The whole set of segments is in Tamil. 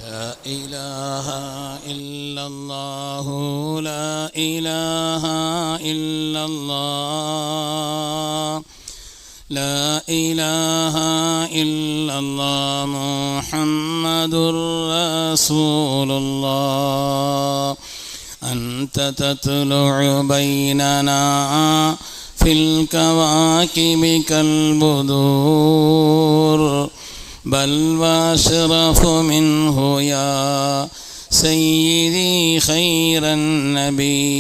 لا إله إلا الله لا إله إلا الله لا إله إلا الله محمد رسول الله أنت تطلع بيننا في الكواكب كالبدور بل واشرف منه يا سيدي خير النبي.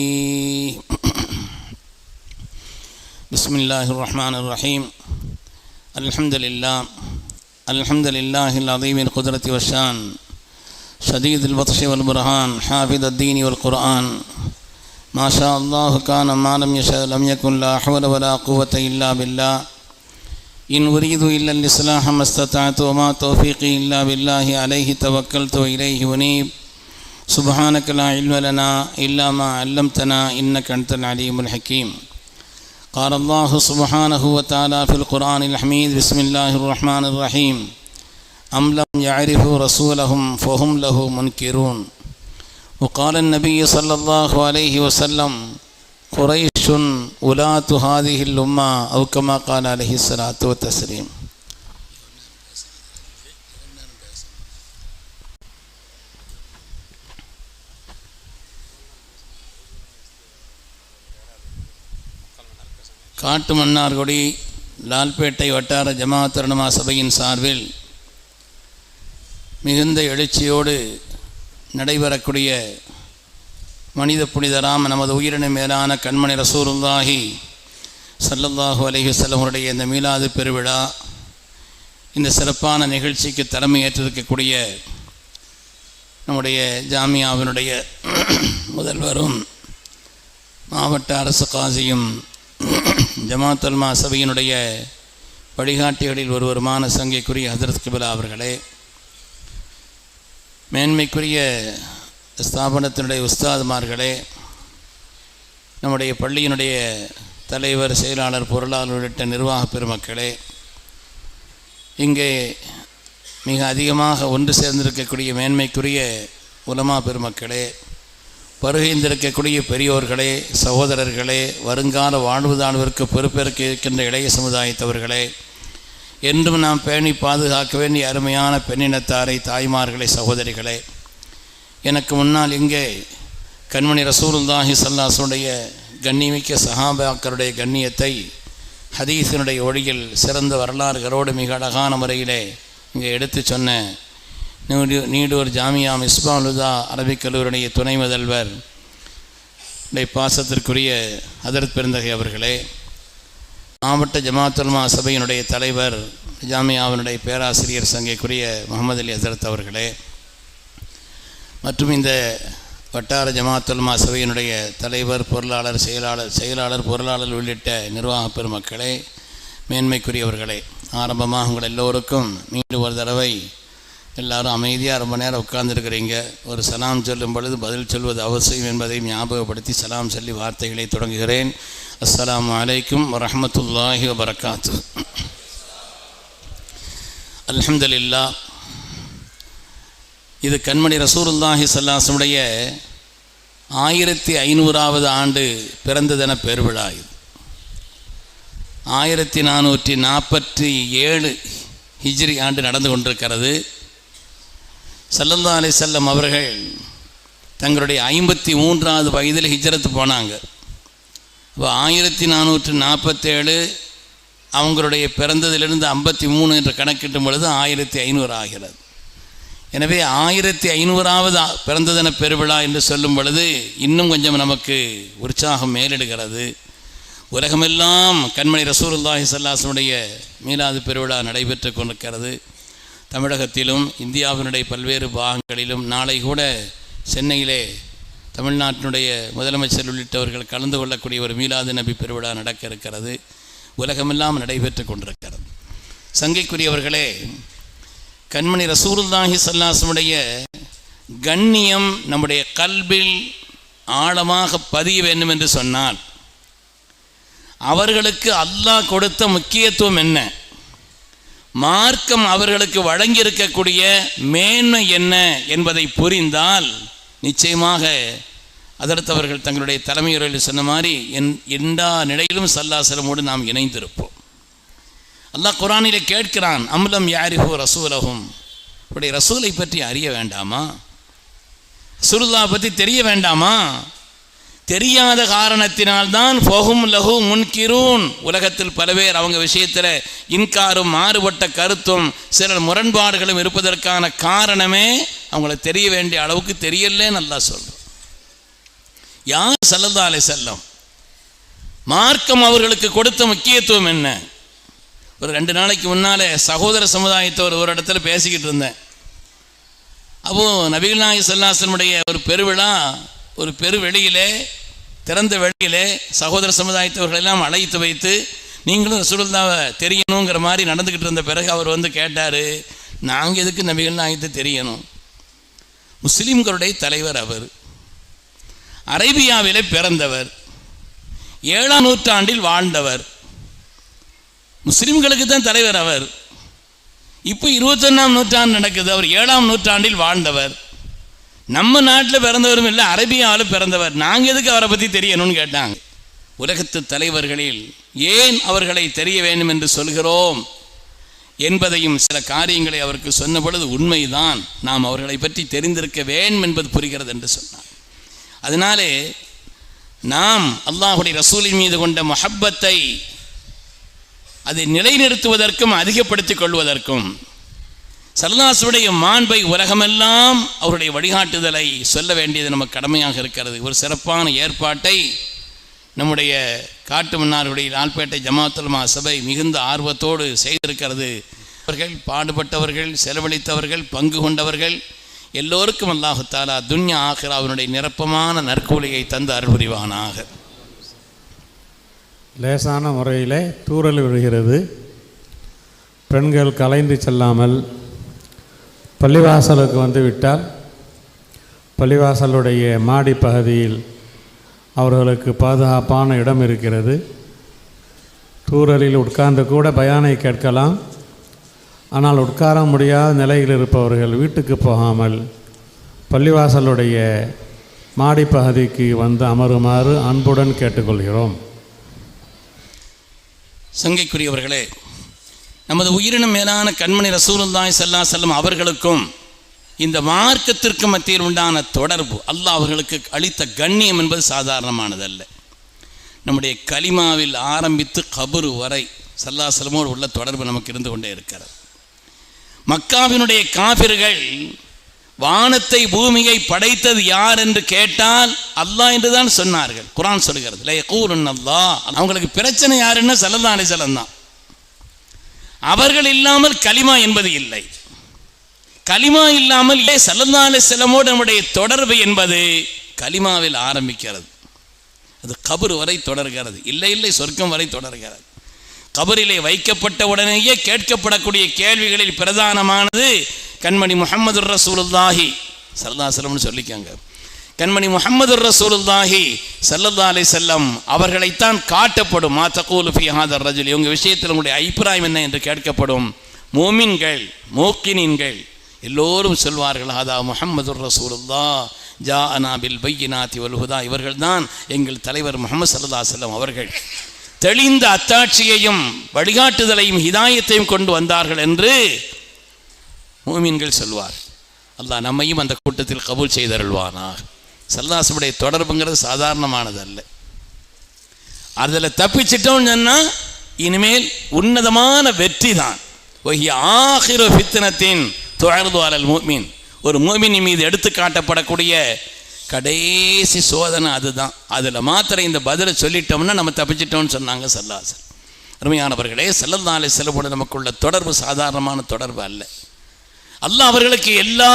بسم الله الرحمن الرحيم. الحمد لله العظيم القدرة والشان شديد البطش والبرهان حافظ الدين والقرآن ما شاء الله كان ما لم يشاء لم يكن لا حول ولا قوة إلا بالله إن أريد إلا الإصلاح ما استطعت وما توفيقي إلا بالله عليه توكلت وإليه أنيب سبحانك لا علم لنا إلا ما علمتنا إنك أنت العليم الحكيم. قال الله سبحانه وتعالى في القرآن الحميد بسم الله الرحمن الرحيم أم لم يعرفوا رسولهم فهم له منكرون. وقال النبي صلى الله عليه وسلم قريش ولاة هذه الأمة أو كما قال عليه الصلاة والتسليم. காட்டு மன்னார்குடி லால்பேட்டை வட்டார ஜமாஅத் உலமா சபையின் சார்பில் மிகுந்த எழுச்சியோடு நடைபெறக்கூடிய மனித புனிதராம் நமது உயிரின மேலான கண்மணி ரசூலுல்லாஹி ஸல்லல்லாஹு அலைஹி வஸல்லம் அவருடைய இந்த மீலாது பெருவிழா, இந்த சிறப்பான நிகழ்ச்சிக்கு தலைமை ஏற்றிருக்கக்கூடிய நம்முடைய ஜாமியாவினுடைய முதல்வரும் மாவட்ட அரசு காசியும் ஜமாஅத் உலமா சபையினுடைய வழிகாட்டிகளில் ஒருவருமான சங்கைக்குரிய ஹஜ்ரத் கிபிலா அவர்களே, மேன்மைக்குரிய ஸ்தாபனத்தினுடைய உஸ்தாதுமார்களே, நம்முடைய பள்ளியினுடைய தலைவர், செயலாளர், பொருளாளர் உள்ளிட்ட நிர்வாக பெருமக்களே, இங்கே மிக அதிகமாக ஒன்று சேர்ந்திருக்கக்கூடிய மேன்மைக்குரிய உலமா பெருமக்களே, வருகைந்திருக்கக்கூடிய பெரியோர்களே, சகோதரர்களே, வருங்கால வாழ்வுதாழ்விற்கு பொறுப்பேற்க இருக்கின்ற இளைய சமுதாயத்தவர்களே, என்றும் நாம் பேணி பாதுகாக்க வேண்டிய அருமையான பெண்ணினத்தாரை, தாய்மார்களை, சகோதரிகளே, எனக்கு முன்னால் இங்கே கண்மணி ரசூலுல்லாஹி ஸல்லல்லாஹு அலைஹி வஸல்லம் கண்ணியமிக்க சஹாபாக்களுடைய கண்ணியத்தை ஹதீஸினுடைய ஒளியில் சிறந்த வரலாறுகளோடு மிக அழகான முறையிலே இங்கே எடுத்து சொன்ன நீடூர் ஜாமியா மிஸ்பாஹுல் ஹுதா அரபிக் கல்லூரியுடைய துணை முதல்வர் பாசத்திற்குரிய ஹதரத் பெருந்தகை அவர்களே, மாவட்ட ஜமாஅத் உலமா சபையினுடைய தலைவர், ஜாமியாவினுடைய பேராசிரியர் சங்கைக்குரிய முகமது அலி ஹசரத் அவர்களே, மற்றும் இந்த வட்டார ஜமாஅத் உலமா சபையினுடைய தலைவர், செயலாளர், பொருளாளர் உள்ளிட்ட நிர்வாக பெருமக்களே, மேன்மைக்குரியவர்களே, ஆரம்பமாக உங்கள் எல்லோருக்கும் மீண்டும் ஒரு தடவை எல்லாரும் அமைதியாக ரொம்ப நேரம் உட்கார்ந்துருக்கிறீங்க. ஒரு சலாம் சொல்லும் பொழுது பதில் சொல்வது அவசியம் என்பதை ஞாபகப்படுத்தி சலாம் சொல்லி வார்த்தைகளை தொடங்குகிறேன். அஸ்ஸலாமு அலைக்கும் வரஹ்மத்துல்லாஹி வபரகாத்துஹு. அல்ஹம்துலில்லாஹ். இது கண்மணி ரசூலுல்லாஹி ஸல்லல்லாஹு அலைஹி வஸல்லம் 1500வது ஆண்டு பிறந்த தின பெருவிழா. இது 1447 ஹிஜ்ரி ஆண்டு நடந்து கொண்டிருக்கிறது. ஸல்லல்லாஹு அலைஹி வஸல்லம் அவர்கள் தங்களுடைய 53வது வயதில் ஹிஜ்ரத் போனாங்க. இப்போ 1447 அவங்களுடைய பிறந்ததிலிருந்து 53 என்று கணக்கிட்டும் பொழுது 1500 ஆகிறது. எனவே 1500வது பிறந்த தின பெருவிழா என்று சொல்லும் பொழுது இன்னும் கொஞ்சம் நமக்கு உற்சாகம் மேலிடுகிறது. உலகமெல்லாம் கண்மணி ரசூலுல்லாஹி ஸல்லல்லாஹு அலைஹி வஸல்லம் மீலாது பெருவிழா நடைபெற்று கொண்டிருக்கிறது. தமிழகத்திலும் இந்தியாவினுடைய பல்வேறு பாகங்களிலும் நாளை கூட சென்னையிலே தமிழ்நாட்டினுடைய முதலமைச்சர் உள்ளிட்டவர்கள் கலந்து கொள்ளக்கூடிய ஒரு மீலாது நபி பெருவிழா நடக்க இருக்கிறது. உலகமெல்லாம் நடைபெற்று கொண்டிருக்கிறது. சங்கைக்குரியவர்களே, கண்மணி ரசூலுல்லாஹி ஸல்லல்லாஹு அலைஹி வஸல்லம் கண்ணியம் நம்முடைய கல்பில் ஆழமாக பதிய வேண்டும் என்று சொன்னால் அவர்களுக்கு அல்லாஹ் கொடுத்த முக்கியத்துவம் என்ன? மார்க்கம் அவர்களுக்கு வழங்கியிருக்கக்கூடிய மேன்மை என்ன என்பதை புரிந்தால் நிச்சயமாக அதற்கு தங்களுடைய தலைமையுறையில் சொன்ன மாதிரி எல்லா நிலையிலும் ஸல்லல்லாஹு நாம் இணைந்திருப்போம். அல்லாஹ் குர்ஆனிலே கேட்கிறான், அம்லம் யாரிஃபு ரசூலஹும், இப்படி ரசூலை பற்றி அறிய வேண்டாமா? ரசூலுல்லாஹ் பற்றி தெரிய வேண்டாமா? தெரியாத காரணத்தினால்தான் ஃபஹும் லஹு முன்கிரூன், உலகத்தில் பல பேர் அவங்க விஷயத்தில் இன்காரும் மாறுபட்ட கருத்தும் சில முரண்பாடுகளும் இருப்பதற்கான காரணமே அவங்கள தெரிய வேண்டிய அளவுக்கு தெரியலேன்னு அல்லாஹ் சொல்றோம். யார் ஸல்லல்லாஹு அலைஹி வஸல்லம், மார்க்கம் அவர்களுக்கு கொடுத்த முக்கியத்துவம் என்ன? ஒரு 2 நாளைக்கு முன்னாலே சகோதர சமுதாயத்தோர் ஒரு இடத்துல பேசிக்கிட்டு இருந்தேன். அப்போ நபிகள் நாயகம் ஸல்லல்லாஹு அலைஹி வஸல்லமுடைய ஒரு பெருவிழா, ஒரு பெருவெளியிலே, திறந்த வெளியிலே சகோதர சமுதாயத்தவர்கள் எல்லாம் அழைத்து வைத்து நீங்களும் ரசூலுல்லாஹ்வை தெரியணுங்கிற மாதிரி நடந்துக்கிட்டு இருந்த பிறகு அவர் வந்து கேட்டார், நாங்கள் எதுக்கு நபிகள் நாயகத்தை தெரியணும்? முஸ்லீம்களுடைய தலைவர் அவர், அரேபியாவிலே பிறந்தவர், 7ஆம் நூற்றாண்டில் வாழ்ந்தவர், முஸ்லீம்களுக்கு தான் தலைவர் அவர். இப்போ 21ஆம் நூற்றாண்டு நடக்குது, அவர் 7ஆம் நூற்றாண்டில் வாழ்ந்தவர், நம்ம நாட்டில் பிறந்தவரும் இல்லை, அரேபியாவில் பிறந்தவர், நாங்கள் எதுக்கு அவரை பற்றி தெரியணும்னு கேட்டாங்க. உலகத்து தலைவர்களில் ஏன் அவர்களை தெரிய வேண்டும் என்று சொல்கிறோம் என்பதையும் சில காரியங்களை அவருக்கு சொன்ன பொழுது உண்மைதான், நாம் அவர்களை பற்றி தெரிந்திருக்க வேண்டும் என்பது புரிகிறது என்று சொன்னார். அதனாலே நாம் அல்லாஹுடைய ரசூலின் மீது கொண்ட முஹப்பத்தை அதை நிலைநிறுத்துவதற்கும் அதிகப்படுத்திக் கொள்வதற்கும் ஸல்லல்லாஹு மாண்பை உலகமெல்லாம் அவருடைய வழிகாட்டுதலை சொல்ல வேண்டியது நமக்கு கடமையாக இருக்கிறது. ஒரு சிறப்பான ஏற்பாட்டை நம்முடைய காட்டு மன்னாருடைய லால்பேட்டை ஜமாஅத்துல் உலமா சபை மிகுந்த ஆர்வத்தோடு செய்திருக்கிறது. அவர்கள் பாடுபட்டவர்கள், செலவழித்தவர்கள், பங்கு கொண்டவர்கள் எல்லோருக்கும் அல்லாஹு தஆலா துன்யா ஆகிராவினுடைய நிரப்பமான நற்கூலியை தந்து அருள் புரிவானாக. லேசான முறையில் தூறல் விழுகிறது. பெண்கள் கலைந்து செல்லாமல் பள்ளிவாசலுக்கு வந்து விட்டால் பள்ளிவாசலுடைய மாடி பகுதியில் அவர்களுக்கு பாதுகாப்பான இடம் இருக்கிறது. தூறலில் உட்கார்ந்து கூட பயானை கேட்கலாம். ஆனால் உட்கார முடியாத நிலையில் இருப்பவர்கள் வீட்டுக்கு போகாமல் பள்ளிவாசலுடைய மாடி பகுதிக்கு வந்து அமருமாறு அன்புடன் கேட்டுக்கொள்கிறோம். சங்கைக்குரியவர்களே, நமது உயிரினும் மேலான கண்மணி ரசூலுல்லாஹி ஸல்லல்லாஹு அலைஹி வஸல்லம் அவர்களுக்கும் இந்த மார்க்கத்திற்கு மத்தியில் உண்டான தொடர்பு, அல்லாஹ் அவர்களுக்கு அளித்த கண்ணியம் என்பது சாதாரணமானதல்ல. நம்முடைய கலிமாவில் ஆரம்பித்து கபரு வரை ஸல்லல்லாஹு அலைஹி வஸல்லமோடு உள்ள தொடர்பு நமக்கு இருந்து கொண்டே இருக்கிறது. மக்காவினுடைய காபிர்கள் வானத்தை பூமியை படைத்தது யார் என்று கேட்டால் அல்லாஹ் என்று தான் சொன்னார்கள். குர்ஆன் சொல்கிறது, லா யகூலுன் அல்லாஹ். அவங்களுக்கு பிரச்சனை யாருன்னு ஸல்லல்லாஹு அலைஹி வஸல்லம் தான். அவர்கள் இல்லாமல் கலிமா என்பது இல்லை. கலிமா இல்லாமல் ஸல்லல்லாஹு அலைஹி வஸல்லமோடு நம்முடைய தொடர்பு என்பது கலிமாவில் ஆரம்பிக்கிறது, அது கபர் வரை தொடர்கிறது. இல்லை சொர்க்கம் வரை தொடர்கிறது. கபரிலே வைக்கப்பட்ட உடனேயே கேட்கப்படக்கூடிய கேள்விகளில் பிரதானமானது கண்மணி முஹம்மதுர் ரசூலுல்லாஹி ஸல்லல்லாஹு அலைஹி வஸல்லம் சொல்லிக்கங்க. கண்மணி முஹம்மதுர் ரசூலுல்லாஹி ஸல்லல்லாஹு அலைஹி வஸல்லம் அவர்களைத்தான் காட்டப்படும். மா தகூலு ஃபீ ஹாதர் ரஜுல், இவங்க விஷயத்தில் உங்களுடைய அபிப்பிராயம் என்ன என்று கேட்கப்படும். மூமின்கள், மூக்கினீன்கள் எல்லோரும் சொல்வார்கள், ஹாதா முஹம்மதுர் ரசூலுல்லாஹ் ஜாஅனா பில் பையினாத்தி வல் ஹுதா. இவர்கள்தான் எங்கள் தலைவர் முஹம்மது ஸல்லல்லாஹு அலைஹி வஸல்லம் அவர்கள் தெளிந்த அத்தாட்சியையும் வழிகாட்டுதலையும் ஹிதாயத்தையும் கொண்டு வந்தார்கள் என்று மூமின்கள் சொல்வார். அல்லாஹ் நம்மையும் அந்த கூட்டத்தில் கபூல் செய்தருள்வானாக. ஸல்லல்லாஹு அலைஹி வஸல்லம் தொடர்புங்கிறது சாதாரணமானது அல்ல. அதில் தப்பிச்சிட்டோம்னு சொன்னால் இனிமேல் உன்னதமான வெற்றி தான். வஹிய ஆகிரு ஃபித்னத்தின் துஅர்து அலல் முஃமின், ஒரு முஃமின் மீது எடுத்து காட்டப்படக்கூடிய கடைசி சோதனை அதுதான். அதில் மாத்திரம் இந்த பதிலை சொல்லிட்டோம்னா நம்ம தப்பிச்சிட்டோம்னு சொன்னாங்க ஸல்லல்லாஹு அலைஹி வஸல்லம். அருமையானவர்களே, ஸல்லல்லாஹு அலைஹி வஸல்லம் நமக்குள்ள தொடர்பு சாதாரணமான தொடர்பு அல்ல. அல்லாஹ் அவர்களுக்கு எல்லா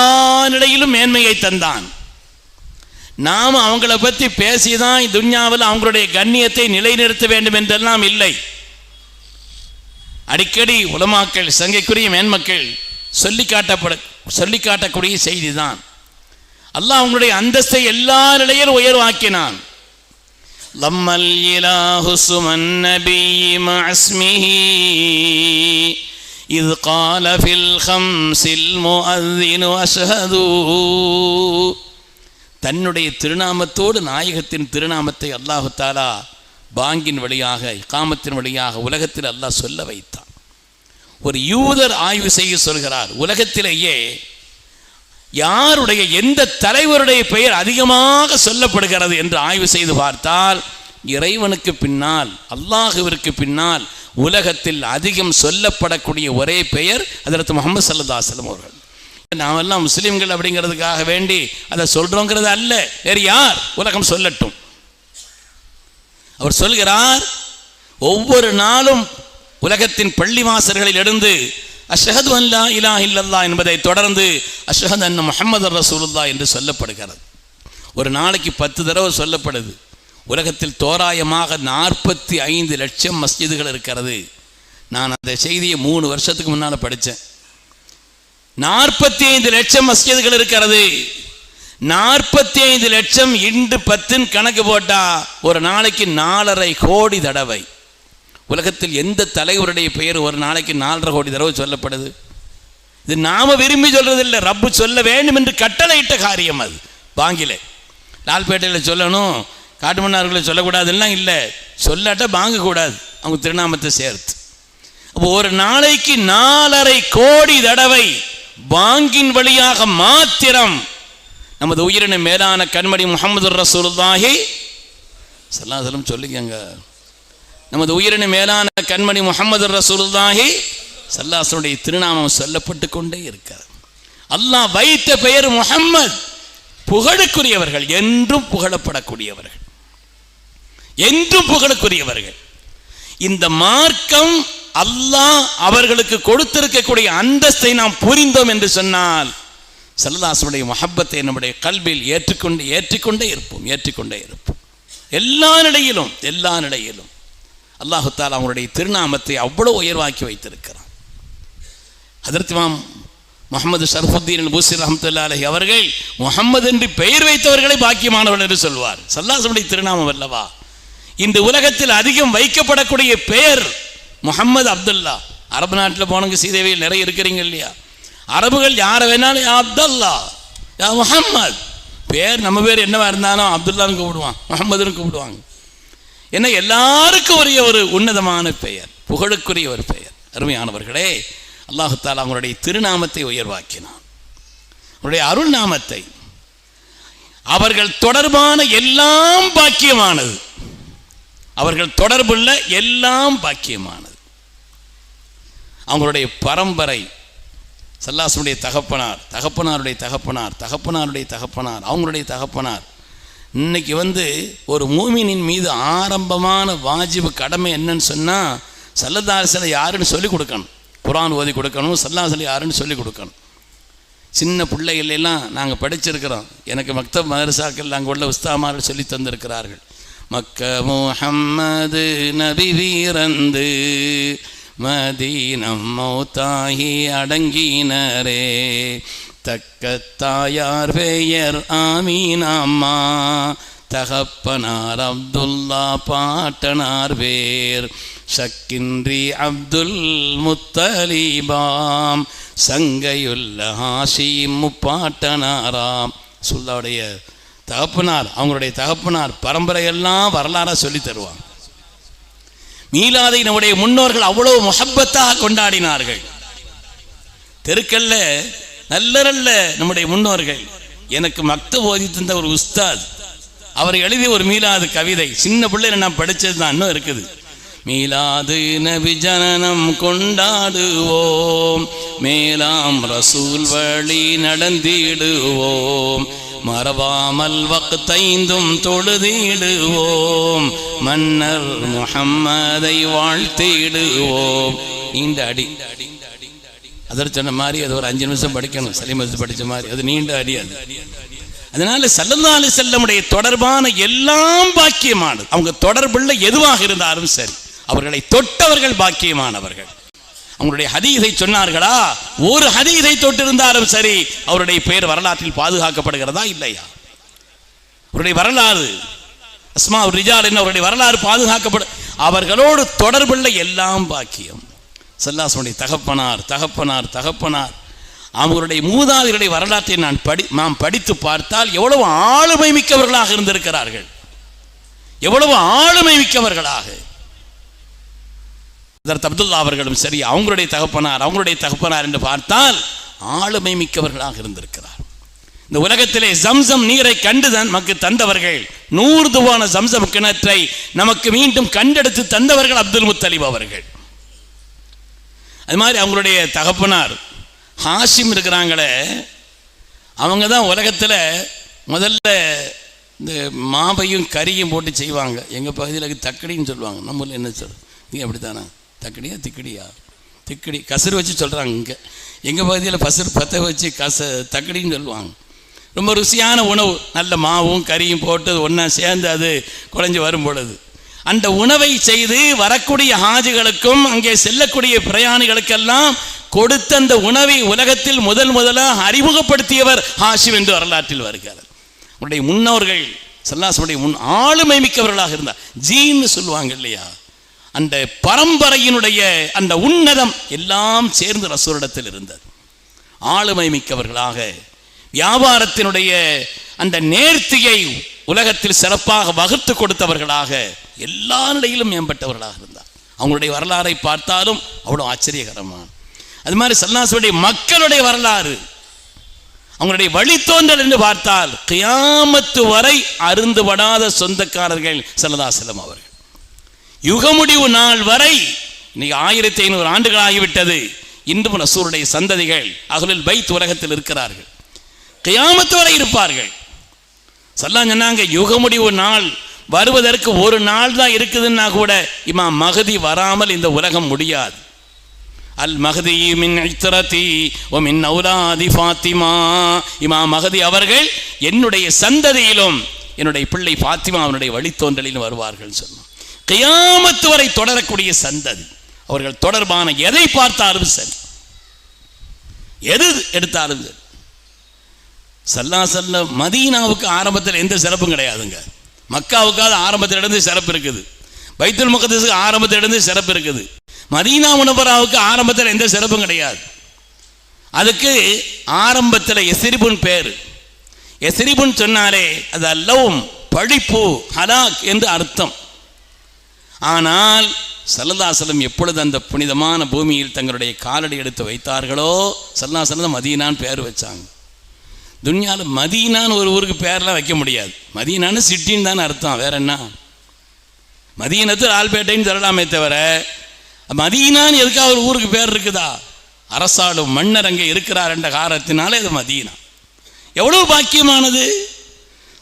நிலையிலும் மேன்மையை தந்தான். நாம் அவங்கள பற்றி பேசிதான் துன்யாவில் அவங்களுடைய கண்ணியத்தை நிலைநிறுத்த வேண்டும் என்றெல்லாம் இல்லை. அடிக்கடி உலமாக்கள், சங்கைக்குரிய மேன்மக்கள் சொல்லி காட்டக்கூடிய செய்தி தான். அல்லாஹ் அவங்களுடைய அந்தஸ்தை எல்லா நிலையிலும் உயர்வாக்கினான். லம்மல் இலாஹு சுமன் நபி மஸ்மிஹி இது قال في الخمس المؤذن أشهد. தன்னுடைய திருநாமத்தோடு நாயகத்தின் திருநாமத்தை அல்லாஹு தஆலா பாங்கின் வழியாக இகாமத்தின் வழியாக உலகத்தில் அல்லாஹ் சொல்ல வைத்தான். ஒரு யூதர் ஆய்வு செய்ய சொல்கிறார், உலகத்திலேயே யாருடைய எந்த தலைவருடைய பெயர் அதிகமாக சொல்லப்படுகிறது என்று ஆய்வு செய்து பார்த்தால் இறைவனுக்கு பின்னால் அல்லாஹுவிற்கு பின்னால் உலகத்தில் அதிகம் சொல்லப்படக்கூடிய ஒரே பெயர் ஹஜ்ரத் முஹம்மது ஸல்லல்லாஹு அலைஹி வஸல்லம் அவர்கள். நாமெல்லாம் முஸ்லிம்கள் அப்படிங்கிறதுக்காக வேண்டி அதை சொல்றோங்கிறது அல்ல, வேறு யார் உலகம் சொல்லட்டும். அவர் சொல்கிறார், ஒவ்வொரு நாளும் உலகத்தின் பள்ளிவாசல்களில் இருந்து அஷ்ஹது அன் லா இலாஹ இல்லல்லாஹ் என்பதை தொடர்ந்து அஷ்ஹது அன்ன முஹம்மது ரசூலுல்லாஹ் என்று சொல்லப்படுகிறது. ஒரு நாளைக்கு 10 தடவை சொல்லப்படுது. உலகத்தில் தோராயமாக 45 லட்சம் மஸ்ஜிதுகள் இருக்கிறது. நான் அந்த செய்தியை 3 வருஷத்துக்கு முன்னால் படித்தேன். 45 லட்சம் மஸ்ஜிதுகள் இருக்கிறது. 45 லட்சம் இன்று 10 கணக்கு போட்டா ஒரு நாளைக்கு 4.5 கோடி தடவை. உலகத்தில் எந்த தலைவருடைய பெயர் ஒரு நாளைக்கு 4.5 கோடி தடவை சொல்லப்படுது? இது நாம விரும்பி சொல்றதில்லை, ரப்பு சொல்ல வேண்டும் என்று கட்டளையிட்ட காரியம். அது பாங்கிலே லால்பேட்டையில் சொல்லணும், காட்டுமன்னார்களை சொல்லக்கூடாதுலாம் இல்லை, சொல்லாட்ட பாங்க கூடாது அவங்க திருநாமத்தை சேர்த்து. அப்போ ஒரு நாளைக்கு 4.5 கோடி தடவை பாங்கின் வழியாக மாத்திரம் நமது உயிரின மேலான கண்மணி முஹம்மது ரசூலுல்லாஹி ஸல்லல்லாஹு அலைஹி வஸல்லம் சொல்லிக்கங்க. நமது உயிரின மேலான கண்மணி முஹம்மது ரசூலுல்லாஹி ஸல்லல்லாஹு அலைஹி வஸல்லம் திருநாமம் சொல்லப்பட்டு கொண்டே இருக்கிறது. அல்லாஹ் வைத்த பெயர் முஹம்மது. புகழுக்குரியவர்கள், என்றும் புகழப்படக்கூடியவர்கள், என்றும் புகழுக்குரியவர்கள். இந்த மார்க்கம் அல்லாஹ் அவர்களுக்கு கொடுத்திருக்கக்கூடிய அந்தஸ்தை நாம் புரிந்தோம் என்று சொன்னால் ஸல்லல்லாஹு அலைஹி வஸல்லம் முஹப்பத்தை நம்முடைய கல்பில் ஏற்றிக்கொண்டே இருப்போம். எல்லா நிலையிலும் அல்லாஹு தஆலா அவருடைய திருநாமத்தை அவ்வளவு உயர்வாக்கி வைத்திருக்கிறார். ஹஜ்ரத் இமாம் முஹம்மது ஷரஃபுத்தீன் அல்-பூஸிரி ரஹ்மத்துல்லாஹி அலைஹி அவர்கள் முஹம்மது என்று பெயர் வைத்தவர்களை பாக்கியமானவர்கள் என்று சொல்வார். ஸல்லல்லாஹு அலைஹி வஸல்லம் திருநாமம் அல்லவா? இந்த உலகத்தில் அதிகம் வைக்கப்படக்கூடிய பெயர் முஹம்மது அப்துல்லா. அரபு நாட்டில் போனவங்க சீதேவியில் நிறைய இருக்கிறீங்க இல்லையா? அரபுகள் யாரை வேணாலும் யா அப்துல்லா, யா முஹம்மது, பேர் நம்ம பேர் என்னவா இருந்தாலும் அப்துல்லான்னு கூப்பிடுவான், முஹம்மதுன்னு கூப்பிடுவாங்க. ஏன்னா எல்லாருக்கும் உரிய ஒரு உன்னதமான பெயர், புகழுக்குரிய ஒரு பெயர். அருமையானவர்களே, அல்லாஹு தஆலா அவங்களுடைய திருநாமத்தை உயர்வாக்கினான், அவருடைய அருள் நாமத்தை. அவர்கள் தொடர்பான எல்லாம் பாக்கியமானது, அவர்கள் தொடர்புள்ள எல்லாம் பாக்கியமானது. அவங்களுடைய பரம்பரை, ஸல்லல்லாஹு தகப்பனார், தகப்பனாருடைய தகப்பனார், தகப்பனாருடைய தகப்பனார், அவங்களுடைய தகப்பனார். இன்னைக்கு ஒரு மூமினின் மீது ஆரம்பமான வாஜிபு கடமை என்னன்னு சொன்னால் ஸல்லல்லாஹு அலைஹி வஸல்லம் யாருன்னு சொல்லிக் கொடுக்கணும், குர்ஆன் ஓதி கொடுக்கணும், ஸல்லல்லாஹு அலைஹி வஸல்லம் யாருன்னு சொல்லிக் கொடுக்கணும். சின்ன பிள்ளைகளெல்லாம் நாங்கள் படிச்சிருக்கிறோம். எனக்கு மக்தப் மதரசாக்கள் அங்கே உள்ள உஸ்தாமார்கள் சொல்லி தந்திருக்கிறார்கள். மக்க முஹம்மது நபி வீரந்து மதீனம் மௌத்தாகி அடங்கினரே, தக்க தாயார் பெயர் ஆமீனம்மா, தகப்பனார் அப்துல்லா பாட்டனார் பேர் ஷக்கின்றி அப்துல் முத்தலீபாம், சங்கையுள்ள ஹாஷிம் முப்பாட்டனாராம். சுல்லாவுடைய தகப்பனார், அவங்களுடைய தகப்பனார் பரம்பரையெல்லாம் வரலாறாக சொல்லி தருவாங்க. மீலாதை நம்முடைய முன்னோர்கள் அவ்வளவு முஹப்பத்தாக கொண்டாடினார்கள். தெருக்கல்ல நல்ல நல்ல நம்முடைய முன்னோர்கள். எனக்கு மக்தப் ஓதி தந்த ஒரு உஸ்தாத், அவர் எழுதிய ஒரு மீலாது கவிதை, சின்ன பிள்ளைல நான் படித்தது தான், இன்னும் இருக்குது. மீலாது நபி ஜனனம் கொண்டாடுவோம், மேலாம் ரசூல் வழி நடந்திடுவோம், மறவாமல் வக்தைந்தும் தொழுதிடுவோம், மன்னர் முஹம்மதை வாழ்த்திடுவோம். நீண்ட அடி, அதற்கு சொன்ன மாதிரி அது ஒரு 5 நிமிஷம் படிக்கணும், சலீமத்து படித்த மாதிரி, அது நீண்ட அடி. அது அதனால ஸல்லல்லாஹு அலைஹி வஸல்லமுடைய தொடர்பான எல்லாம் பாக்கியமானது. அவங்க தொடர்புள்ள எதுவாக இருந்தாலும் சரி, அவர்களை தொட்டவர்கள் பாக்கியமானவர்கள். அவங்களுடைய ஹதீஸை சொன்னார்களா, ஒரு ஹதீஸை தொட்டிருந்தாலும் சரி, அவருடைய பெயர் வரலாற்றில் பாதுகாக்கப்படுகிறதா இல்லையா? அவருடைய வரலாறு அஸ்மாஉர் ரிஜால் என்ன, அவருடைய வரலாறு பாதுகாக்கப்படும். அவர்களோடு தொடர்புள்ள எல்லாம் பாக்கியம். ஸல்லல்லாஹு தகப்பனார் தகப்பனார் தகப்பனார் அவங்களுடைய மூதாதையருடைய வரலாற்றை நாம் படித்து பார்த்தால் எவ்வளவு ஆளுமை மிக்கவர்களாக இருந்திருக்கிறார்கள், எவ்வளவு ஆளுமை மிக்கவர்களாக. ஹஜ்ரத் அப்துல்லா அவர்களும் சரி, அவங்களுடைய தகப்பனார் என்று பார்த்தால் ஆளுமை மிக்கவர்களாக இருந்திருக்கிறார். இந்த உலகத்திலே ஜம்சம் நீரை கண்டு நமக்கு தந்தவர்கள், 100 துவான ஜம்சம் கிணற்றை நமக்கு மீண்டும் கண்டெடுத்து தந்தவர்கள் அப்துல் முத்தலிப் அவர்கள். அது மாதிரி அவங்களுடைய தகப்பனார் ஹாஷிம் இருக்கிறாங்களே, அவங்க தான் உலகத்தில் முதல்ல இந்த மாவையும் கறியும் போட்டு செய்வாங்க. எங்கள் பகுதியில் தக்கடின்னு சொல்லுவாங்க, நம்ம ஊரில் என்ன சொல்கிறோம், நீங்கள் அப்படி தானே, தக்கடியா திக்கடி கசரு வச்சு சொல்கிறாங்க. இங்கே எங்கள் பகுதியில் பசரு பற்ற வச்சு தக்கடின்னு சொல்லுவாங்க. ரொம்ப ருசியான உணவு, நல்ல மாவும் கறியும் போட்டு ஒன்றா சேர்ந்து அது குழஞ்சி வரும் பொழுது அந்த உணவை செய்து வரக்கூடிய ஹாஜிகளுக்கும் அங்கே செல்லக்கூடிய பிரயாணிகளுக்கெல்லாம் கொடுத்த அந்த உணவை உலகத்தில் முதலாக அறிமுகப்படுத்தியவர் ஹாஷிம் என்று வரலாற்றில் வருகிறார். அவருடைய முன்னோர்கள் ஸல்லல்லாஹு ஆளுமை மிக்கவர்களாக இருந்தார். ஜீன்னு சொல்லுவாங்க இல்லையா, அந்த பரம்பரையினுடைய அந்த உன்னதம் எல்லாம் சேர்ந்து ரசூலிடத்தில் இருந்தது. ஆளுமை மிக்கவர்களாக, வியாபாரத்தினுடைய அந்த நேர்த்தியை உலகத்தில் சிறப்பாக வகுத்து கொடுத்தவர்களாக, எல்லா நிலையிலும் மேம்பட்டவர்களாக இருந்தார். அவங்களுடைய வரலாறை பார்த்தாலும் அவ்வளோ ஆச்சரியகரமான. அது மாதிரி ஸல்லல்லாஹு மக்களுடைய வரலாறு, அவங்களுடைய வழித்தோன்றல் என்று பார்த்தால் கியாமத்து வரை அருந்துபடாத சொந்தக்காரர்கள் ஸல்லல்லாஹு அலைஹி வஸல்லம் அவர்கள். யுகமுடிவு நாள் வரை, இன்னைக்கு 1500 ஆண்டுகள் ஆகிவிட்டது, இன்றும் ரசூலுடைய சந்ததிகள் அஹ்லுல் பைத் உலகத்தில் இருக்கிறார்கள், கியாமத்து வரை இருப்பார்கள். ஸல்லல்லாஹு சொன்னாங்க, யுகமுடிவு நாள் வருவதற்கு ஒரு நாள் தான் இருக்குதுன்னா கூட இமாம் மஹதி வராமல் இந்த உலகம் முடியாது. அல் மஹதி மின் இத்ரதி வ மின் அவுலாதி ஃபாத்திமா, இமாம் மஹதி அவர்கள் என்னுடைய சந்ததியிலும் என்னுடைய பிள்ளை ஃபாத்திமா அவனுடைய வழித்தோன்றலிலும் வருவார்கள் சொன்னார். கியாமத்து வரை தொடரக்கூடிய சந்ததி. அவர்கள் தொடர்பான எதை பார்த்தாலும் சரி, எது எடுத்தாலும் சரி. ஸல்லல்லாஹு அலைஹி வஸல்லம் மதீனாவுக்கு ஆரம்பத்தில் எந்த சிறப்பும் கிடையாதுங்க. மக்காவுக்காவது ஆரம்பத்திலிருந்து சிறப்பு இருக்குது, பைத்துல் முகத்தஸுக்கு ஆரம்பத்திலிருந்து சிறப்பு இருக்குது. மதீனா முனவராவுக்கு ஆரம்பத்தில் எந்த சிறப்பும் கிடையாது. அதுக்கு ஆரம்பத்தில் எஸ்ரிபுன் பேர். எஸ்ரிபுன் சொன்னாலே அது அல்லவும் பழிப்பு, ஹலாக் என்று அர்த்தம். ஆனால் ஸல்லல்லாஹு அலைஹி வஸல்லம் எப்பொழுது அந்த புனிதமான பூமியில் தங்களுடைய காலடி எடுத்து வைத்தார்களோ ஸல்லல்லாஹு அலைஹி வஸல்லம் மதீனான்னு பேர் வச்சாங்க. துன்யாவில் மதீனான்னு ஒரு ஊருக்கு பேரெலாம் வைக்க முடியாது. மதீனான்னு சிட்டின்னு தானே அர்த்தம், வேற என்ன. மதீனத்து ஆல்பேட்டைன்னு சொல்லலாமே தவிர மதீனான்னு எதுக்காக ஒரு ஊருக்கு பேர் இருக்குதா? அரசாளும் மன்னர் அங்கே இருக்கிறார் என்ற காரணத்தினாலே அது மதீனா. எவ்வளவு பாக்கியமானது.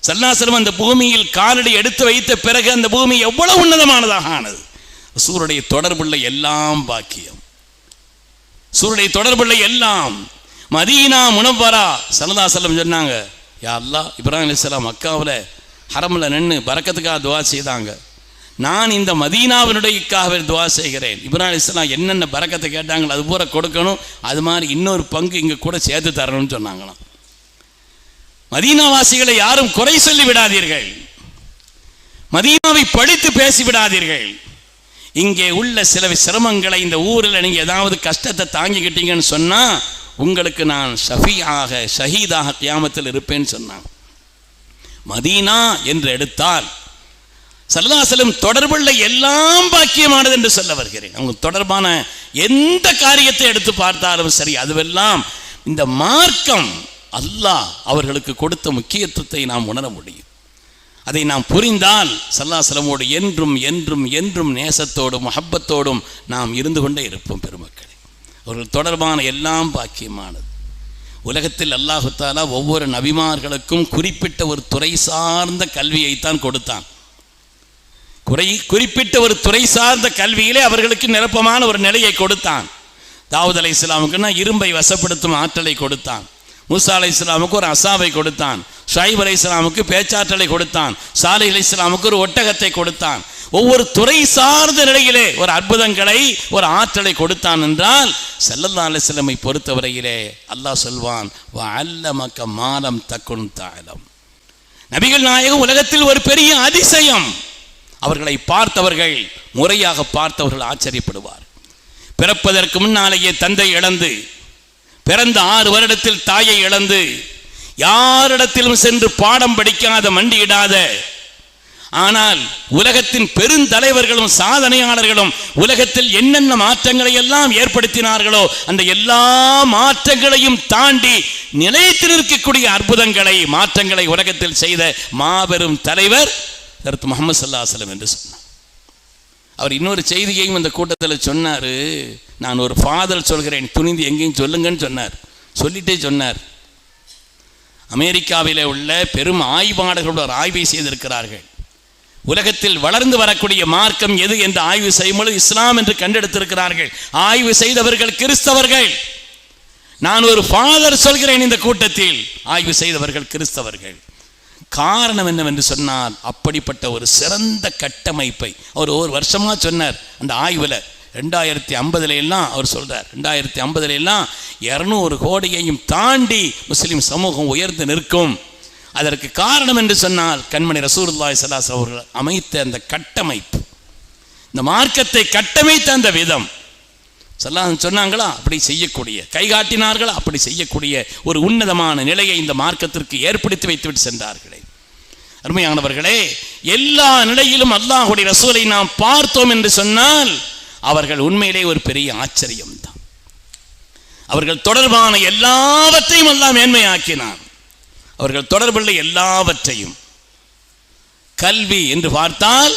ஸல்லல்லாஹு அலைஹி வஸல்லம் அந்த பூமியில் காலடி எடுத்து வைத்த பிறகு அந்த பூமி எவ்வளவு உன்னதமானதாக ஆனது. சூருடைய தொடர்புள்ள எல்லாம் பாக்கியம், சூருடைய தொடர்புள்ள எல்லாம். மதீனா முனவ்வரா ஸல்லல்லாஹு அலைஹி வஸல்லம் சொன்னாங்க, யா அல்லாஹ், இப்ராஹிம் அலைஹிஸ்ஸலாம் மக்காவில் ஹரமில் நின்று பரக்கத்துக்காக துவா செய்தாங்க, நான் இந்த மதீனாவினுடையக்காக துவா செய்கிறேன். இப்ராஹிம் அலைஹிஸ்ஸலாம் என்னென்ன பரக்கத்தை கேட்டாங்களோ அது பூரா கொடுக்கணும், அது மாதிரி இன்னொரு பங்கு இங்கே கூட சேர்த்து தரணும்னு சொன்னாங்களாம். மதீனாவாசிகளை யாரும் குறை சொல்லி விடாதீர்கள், மதீனாவை பழித்து பேசி விடாதீர்கள். இங்கே உள்ள சில சிரமங்களை இந்த ஊரில் நீங்கள் ஏதாவது கஷ்டத்தை தாங்கிக்கிட்டீங்கன்னு சொன்னால் உங்களுக்கு நான் ஷஹீதாக கியாமத்தில் இருப்பேன்னு சொன்னான். மதீனா என்று எடுத்தால் ஸல்லல்லாஹு அலைஹி வஸல்லம் தொடர்புள்ள எல்லாம் பாக்கியமானது என்று சொல்ல வருகிறேன். அவங்க தொடர்பான எந்த காரியத்தை எடுத்து பார்த்தாலும் சரி, அதுவெல்லாம் இந்த மார்க்கம் அல்லாஹ் அவர்களுக்கு கொடுத்த முக்கியத்துவத்தை நாம் உணர முடியும். அதை நாம் புரிந்தால் ஸல்லல்லாஹு அலைஹி வஸல்லமோடு என்றும் என்றும் என்றும் நேசத்தோடும் முஹப்பத்தோடும் நாம் இருந்து கொண்டே இருப்போம். பெருமக்களே, அவர்கள் தொடர்பான எல்லாம் பாக்கியமானது. உலகத்தில் அல்லாஹு தஆலா ஒவ்வொரு நபிமார்களுக்கும் குறிப்பிட்ட ஒரு துறை சார்ந்த கல்வியைத்தான் கொடுத்தான். குறிப்பிட்ட ஒரு துறை சார்ந்த கல்வியிலே அவர்களுக்கு நிரப்பமான ஒரு நிலையை கொடுத்தான். தாவூத் அலைஹிஸ்ஸலாமுக்குன்னா இரும்பை வசப்படுத்தும் ஆற்றலை கொடுத்தான். மூசா அலைஹிஸ்ஸலாமுக்கு ஒரு அசாவை கொடுத்தான். ஷுஐப் அலைஹிஸ்ஸலாமுக்கு பேச்சாற்றலை கொடுத்தான். சாலிஹ் அலைஹிஸ்ஸலாமுக்கு ஒரு ஒட்டகத்தை கொடுத்தான். ஒவ்வொரு துறை சார்ந்த நிலையிலே ஒரு அற்புதங்களை, ஒரு ஆற்றலை கொடுத்தான் என்றால் ஸல்லல்லாஹு அலைஹி வஸல்லம் பொறுத்தவரையிலே அல்லாஹ் சொல்வான், வஅல்லமக மா லம் தகுன் தஅலம். நபிகள் நாயகம் உலகத்தில் ஒரு பெரிய அதிசயம். அவர்களை பார்த்தவர்கள், முறையாக பார்த்தவர்கள் ஆச்சரியப்படுவார். பிறப்பதற்கு முன்னாலேயே தந்தை இழந்து, பிறந்த 6 வருடத்தில் தாயை இழந்து, யாரிடத்திலும் சென்று பாடம் படிக்காத, மண்டியிடாத, ஆனால் உலகத்தின் பெருந்தலைவர்களும் சாதனையாளர்களும் உலகத்தில் என்னென்ன மாற்றங்களை எல்லாம் ஏற்படுத்தினார்களோ அந்த எல்லா மாற்றங்களையும் தாண்டி நிலைத்து நிற்கக்கூடிய அற்புதங்களை, மாற்றங்களை உலகத்தில் செய்த மாபெரும் தலைவர் ஹஜ்ரத் முஹம்மது ஸல்லல்லாஹு அலைஹி வஸல்லம் என்று சொன்னார். அவர் இன்னொரு செய்தியையும் இந்த கூட்டத்தில் சொன்னார். நான் ஒரு ஃபாதர் சொல்கிறேன், துணிந்து எங்கேயும் சொல்லுங்கன்னு சொன்னார். சொல்லிட்டே சொன்னார், அமெரிக்காவிலே உள்ள பெரும் ஆய்வாளர்கள் ஒரு ஆய்வை செய்திருக்கிறார்கள். உலகத்தில் வளர்ந்து வரக்கூடிய மார்க்கம் எது என்று ஆய்வு செய்யும்போது இஸ்லாம் என்று கண்டெடுத்திருக்கிறார்கள். ஆய்வு செய்தவர்கள் கிறிஸ்தவர்கள். நான் ஒரு ஃபாதர் சொல்கிறேன் இந்த கூட்டத்தில், ஆய்வு செய்தவர்கள் கிறிஸ்தவர்கள். காரணம் என்னவென்று சொன்னால், அப்படிப்பட்ட ஒரு சிறந்த கட்டமைப்பை அவர் ஒரு வருஷமா சொன்னார். அந்த ஆய்வில் 2050 எல்லாம் அவர் சொல்றார், 2050 எல்லாம் 200 கோடியையும் தாண்டி முஸ்லிம் சமூகம் உயர்ந்து நிற்கும். அதற்கு காரணம் என்று சொன்னால் கண்மணி ரசூலுல்லாஹி ஸல்லல்லாஹு அலைஹி வஸல்லம் அவர்கள் அமைத்த அந்த கட்டமைப்பு, இந்த மார்க்கத்தை கட்டமைத்த அந்த விதம். சொன்னாங்களா அப்படி செய்யக்கூடிய, கைகாட்டினார்களா அப்படி செய்யக்கூடிய ஒரு உன்னதமான நிலையை இந்த மார்க்கத்திற்கு ஏற்படுத்தி வைத்துவிட்டு சென்றார்களே. அருமையானவர்களே, எல்லா நிலையிலும் அல்லாஹ்வுடைய ரசூலை நாம் பார்த்தோம் என்று சொன்னால் அவர்கள் உண்மையிலே ஒரு பெரிய ஆச்சரியம்தான். அவர்கள் தொடர்பான எல்லாவற்றையும் எல்லாம் மேன்மையாக்கினான். அவர்கள் தொடர்புள்ள எல்லாவற்றையும், கல்வி என்று பார்த்தால்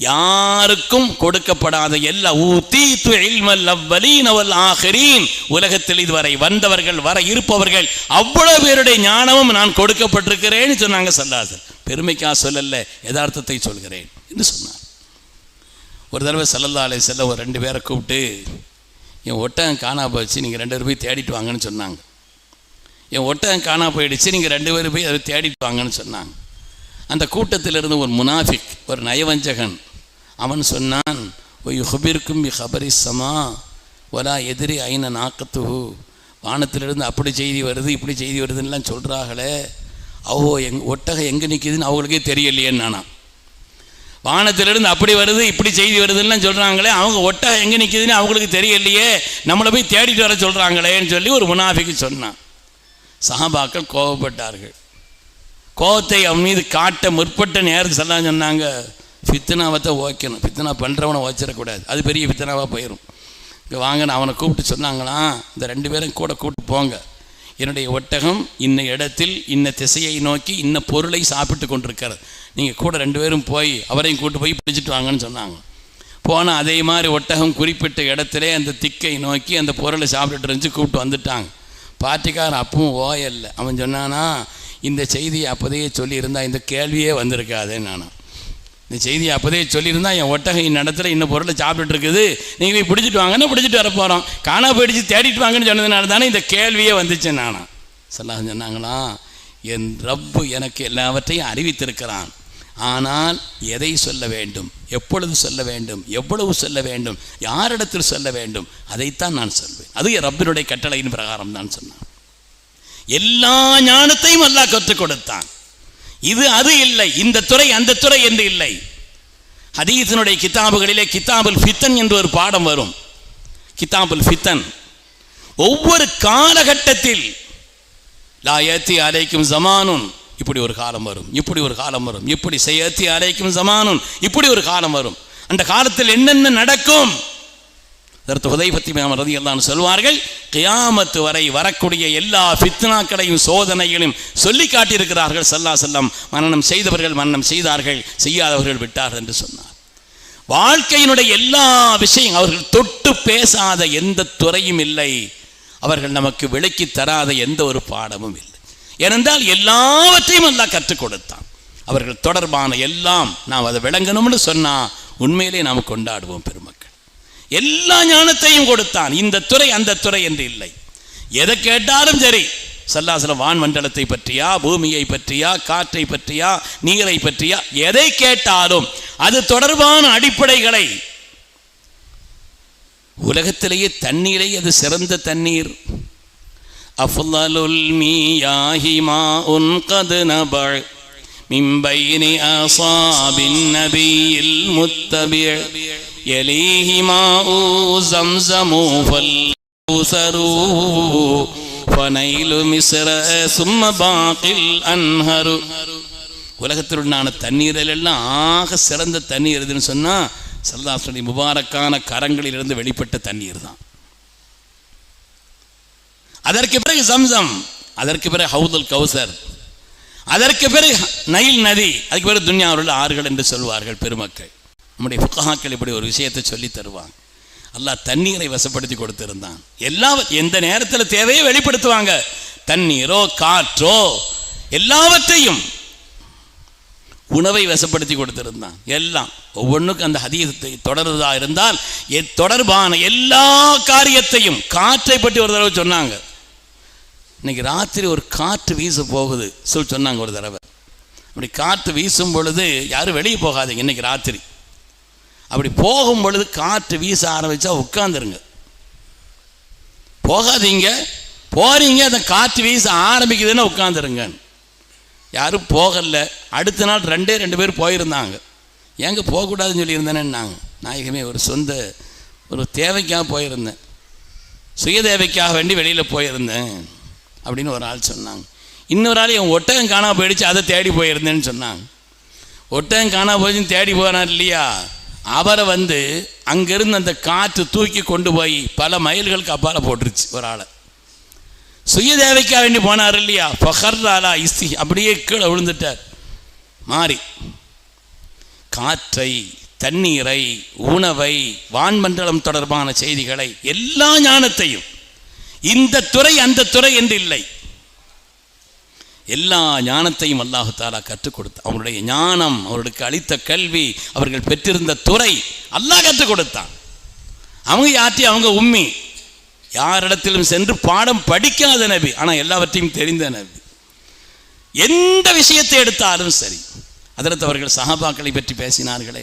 யாருக்கும் கொடுக்கப்படாத எல்லா ஊதீது இல்மல் அவ்வலீன வல் ஆகிரீன், உலகத்தில் இதுவரை வந்தவர்கள் வர இருப்பவர்கள் அவ்வளவு பேருடைய ஞானமும் நான் கொடுக்கப்பட்டிருக்கிறேன்னு சொன்னாங்க ஸல்லல்லாஹு அலைஹி வஸல்லம். பெருமைக்காக சொல்லல, யதார்த்தத்தை சொல்கிறேன் என்று சொன்னார். ஒரு தடவை ஸல்லல்லாஹு அலைஹி வஸல்லம் ஒரு 2 பேரை கூப்பிட்டு, என் ஒட்டகம் காணா போச்சு, நீங்கள் 2 பேர் போய் தேடிட்டு வாங்கன்னு சொன்னாங்க. என் ஒட்டகம் காணா போயிடுச்சு, நீங்கள் 2 பேர் போய் அதை தேடிட்டு வாங்கன்னு சொன்னாங்க. அந்த கூட்டத்திலிருந்து ஒரு முனாஃபிக், ஒரு நயவஞ்சகன், அவன் சொன்னான், ஒய் ஹுபிர்க்கும் பி ஹபரி சமா வலா எதிரி ஐன நாக்கத்துஹு, வானத்திலிருந்து அப்படி செய்தி வருது இப்படி செய்தி வருதுன்னெலாம் சொல்கிறாங்களே, ஒட்டகம் எங்கே நிற்கிதுன்னு அவங்களுக்கே தெரியலையேன்னு நானா. வானத்திலிருந்து அப்படி வருது இப்படி செய்தி வருதுன்னு சொல்கிறாங்களே, அவங்க ஒட்டகம் எங்கே நிற்கிதுன்னு அவங்களுக்கு தெரியலையே, நம்மளை போய் தேடிட்டு வர சொல்கிறாங்களேன்னு சொல்லி ஒரு முனாஃபிக்கு சொன்னான். சஹாபாக்கள் கோபப்பட்டார்கள். கோபத்தை அவன் மீது காட்ட முற்பட்ட நேரத்துக்கு ஸல்லல்லாஹு அலைஹி வஸல்லம் சொன்னாங்க, ஃபித்னாவத்தை ஓக்கணும், ஃபித்னா பண்ணுறவனை வச்சிடக்கூடாது, அது பெரிய ஃபித்னாவாக போயிடும். இங்கே வாங்கன்னு அவனை கூப்பிட்டு சொன்னாங்களாம், இந்த 2 பேரும் கூட கூப்பிட்டு போங்க, என்னுடைய ஒட்டகம் இன்ன இடத்தில் இன்ன திசையை நோக்கி இன்ன பொருளை சாப்பிட்டு கொண்டிருக்கிறது, நீங்கள் கூட 2 பேரும் போய் அவரையும் கூப்பிட்டு போய் பிடிச்சிட்டு வாங்கன்னு சொன்னாங்க. போனால் அதே மாதிரி ஒட்டகம் குறிப்பிட்ட இடத்துல அந்த திக்கை நோக்கி அந்த பொருளை சாப்பிட்டுட்டு இருந்துச்சு. கூப்பிட்டு வந்துட்டாங்க. பார்ட்டிக்காரன் அப்பவும் ஓயல்ல. அவன் சொன்னானா, இந்த செய்தியை அப்போதையே சொல்லியிருந்தா இந்த கேள்வியே வந்திருக்காதேன்னு. நானா இந்த செய்தியை அப்போதையே சொல்லியிருந்தா என் ஒட்டகம் இடத்துல இன்னும் பொருளை சாப்பிட்டுட்டு இருக்குது, நீங்கள் போய் பிடிச்சிட்டு வாங்கன்னா பிடிச்சிட்டு வர போகிறோம், காணா போயிடுச்சு தேடிட்டு வாங்கன்னு சொன்னதுனால தானே இந்த கேள்வியே வந்துச்சு. நானா ஸல்லல்லாஹு சொன்னாங்களா, என் ரப்பு எனக்கு எல்லாவற்றையும் அறிவித்திருக்கிறான், ஆனால் எதை சொல்ல வேண்டும், எப்பொழுது சொல்ல வேண்டும், எவ்வளவு சொல்ல வேண்டும், யாரிடத்தில் சொல்ல வேண்டும், அதைத்தான் நான் சொல்வேன், அது என் ரப்பினுடைய கட்டளையின் பிரகாரம் தான் சொன்னான். எல்லா ஞானத்தையும் அல்லாஹ் கற்றுக் கொடுத்தான். இது அது இல்லை, இந்த துறை அந்த துறை என்று இல்லை. ஹதீஸினுடைய கிதாபுகளிலே கிதாபுல் ஃபித்தன் என்று ஒரு பாடம் வரும். கிதாபுல் ஃபித்தன், ஒவ்வொரு காலகட்டத்தில் லா யத்தி அலைக்கும் ஜமானுன், இப்படி ஒரு காலம் வரும், இப்படி ஒரு காலம் வரும், இப்படி செய்யத்தி அலைக்கும் ஜமானுன், இப்படி ஒரு காலம் வரும், அந்த காலத்தில் என்னென்ன நடக்கும். ஹுதைஃபத்தி ரலியல்லாஹு அன்ஹு சொல்வார்கள், கியாமத்து வரை வரக்கூடிய எல்லா ஃபித்னாக்களையும் சோதனைகளையும் சொல்லி காட்டியிருக்கிறார்கள் ஸல்லல்லாஹு அலைஹி வஸல்லம். மரணம் செய்தவர்கள் மரணம் செய்தார்கள், செய்யாதவர்கள் விட்டார்கள் என்று சொன்னார். வாழ்க்கையினுடைய எல்லா விஷயம் அவர்கள் தொட்டு பேசாத எந்த துறையும் இல்லை, அவர்கள் நமக்கு விளக்கி தராத எந்த ஒரு பாடமும் இல்லை. ஏனென்றால் எல்லாவற்றையும் அல்லாஹ் கற்றுக் கொடுத்தான். அவர்கள் தொடர்பான எல்லாம் நாம் அதை விளங்கணும்னு சொன்னால் உண்மையிலே நாம் கொண்டாடுவோம். பெருமக்கள், எல்லா ஞானத்தையும் கொடுத்தான். இந்த துறை அந்த துறை என்று இல்லை. எதை கேட்டாலும் சரி, ஸல்லல்லாஹு அலைஹி வஸல்லம் வான் மண்டலத்தை பற்றியா, பூமியை பற்றியா, காற்றை பற்றியா, நீரை பற்றியா, எதை கேட்டாலும் அது தொடர்பான அடிப்படைகளை, உலகத்திலேயே தண்ணீரை அது சிறந்த தண்ணீர், அஃலலுல் மீயாஹி மாஉன் கத் நபஅ மின் பைனி அஸாபின் நபியில் முத்தபி' யலீஹி மாஉ ஸம்ஸமு ஃபல்கௌஸரு ஃபனைலு மிஸ்ர சும்ம பாகில் அன்ஹரு. உலகத்தில் உண்டான தண்ணீரில் எல்லாம் ஆக சிறந்த தண்ணீர் எதுன்னு சொன்னால் ஸல்லல்லாஹு முபாரக்கான கரங்களிலிருந்து வெளிப்பட்ட தண்ணீர் தான். அதற்கு பிறகு சம்சம், அதற்கு பிறகு ஹவுதுல் கௌசர், அதற்கு பிறகு நைல் நதி, அதுக்கு பிறகு துன்யாவில் உள்ள ஆறுகள் என்று சொல்வார்கள் பெருமக்கள். நம்முடைய ஃபுகஹாக்கள் இப்படி ஒரு விஷயத்தை சொல்லி தருவாங்க. அல்லாஹ் தண்ணீரை வசப்படுத்தி கொடுத்திருந்தான். எந்த நேரத்தில் தேவையோ வெளிப்படுத்துவாங்க. தண்ணீரோ காற்றோ எல்லாவற்றையும், உணவை வசப்படுத்தி கொடுத்திருந்தான். எல்லாம் ஒவ்வொன்றுக்கும் அந்த ஹதீஸை தொடர்றதா இருந்தால் தொடர்பான எல்லா காரியத்தையும். காற்றை பற்றி ஒரு தடவை சொன்னாங்க. இன்னைக்கு ராத்திரி ஒரு காற்று வீச போகுது சொன்னாங்க ஒரு தடவை. அப்படி காற்று வீசும் பொழுது யாரும் வெளியே போகாதீங்க. இன்னைக்கு ராத்திரி அப்படி போகும் பொழுது காற்று வீச ஆரம்பித்தா உட்காந்துருங்க, போகாதீங்க. போகிறீங்க, அந்த காற்று வீச ஆரம்பிக்குதுன்னா உட்காந்துருங்க. யாரும் போகலை. அடுத்த நாள் ரெண்டு பேர் போயிருந்தாங்க. ஏங்க போகக்கூடாதுன்னு சொல்லியிருந்தேன்னாங்க. நாயகமே ஒரு தேவைக்காக போயிருந்தேன், சுய தேவைக்காக வேண்டி வெளியில் போயிருந்தேன் அப்படின்னு ஒரு ஆள் சொன்னாங்க. இன்னொரு ஆள் என் ஒட்டகம் காணா போயிடுச்சு, அதை தேடி போயிருந்தேன்னு சொன்னாங்க. ஒட்டகம் காணா போயிடுச்சுன்னு தேடி போனார் இல்லையா, அவரை அங்கேருந்து அந்த காற்று தூக்கி கொண்டு போய் பல மைல்களுக்கு அப்பால் போட்டுருச்சு ஒரு ஆளை. சுய தேவைக்காக வேண்டி போனார் இல்லையா, ஃபஹர்லாலா இஸ்தி, அப்படியே கீழே விழுந்துட்டார். மாறி காற்றை, தண்ணீரை, உணவை, வான்மண்டலம் தொடர்பான செய்திகளை, எல்லா ஞானத்தையும், இந்த துறை அந்த துறை என்று இல்லை, எல்லா ஞானத்தையும் அல்லாஹு தாலா கற்றுக் கொடுத்தான். அவருடைய ஞானம், அவர்களுக்கு அளித்த கல்வி, அவர்கள் பெற்றிருந்த துறை அல்லாஹ் கற்றுக் கொடுத்தான். அவங்க யாற்றி, அவங்க உம்மி, யாரிடத்திலும் சென்று பாடம் படிக்காத நபி, ஆனால் எல்லாவற்றையும் தெரிந்த நபி. எந்த விஷயத்தை எடுத்தாலும் சரி. அதற்கு அவர்கள் சஹாபாக்களை பற்றி பேசினார்களே,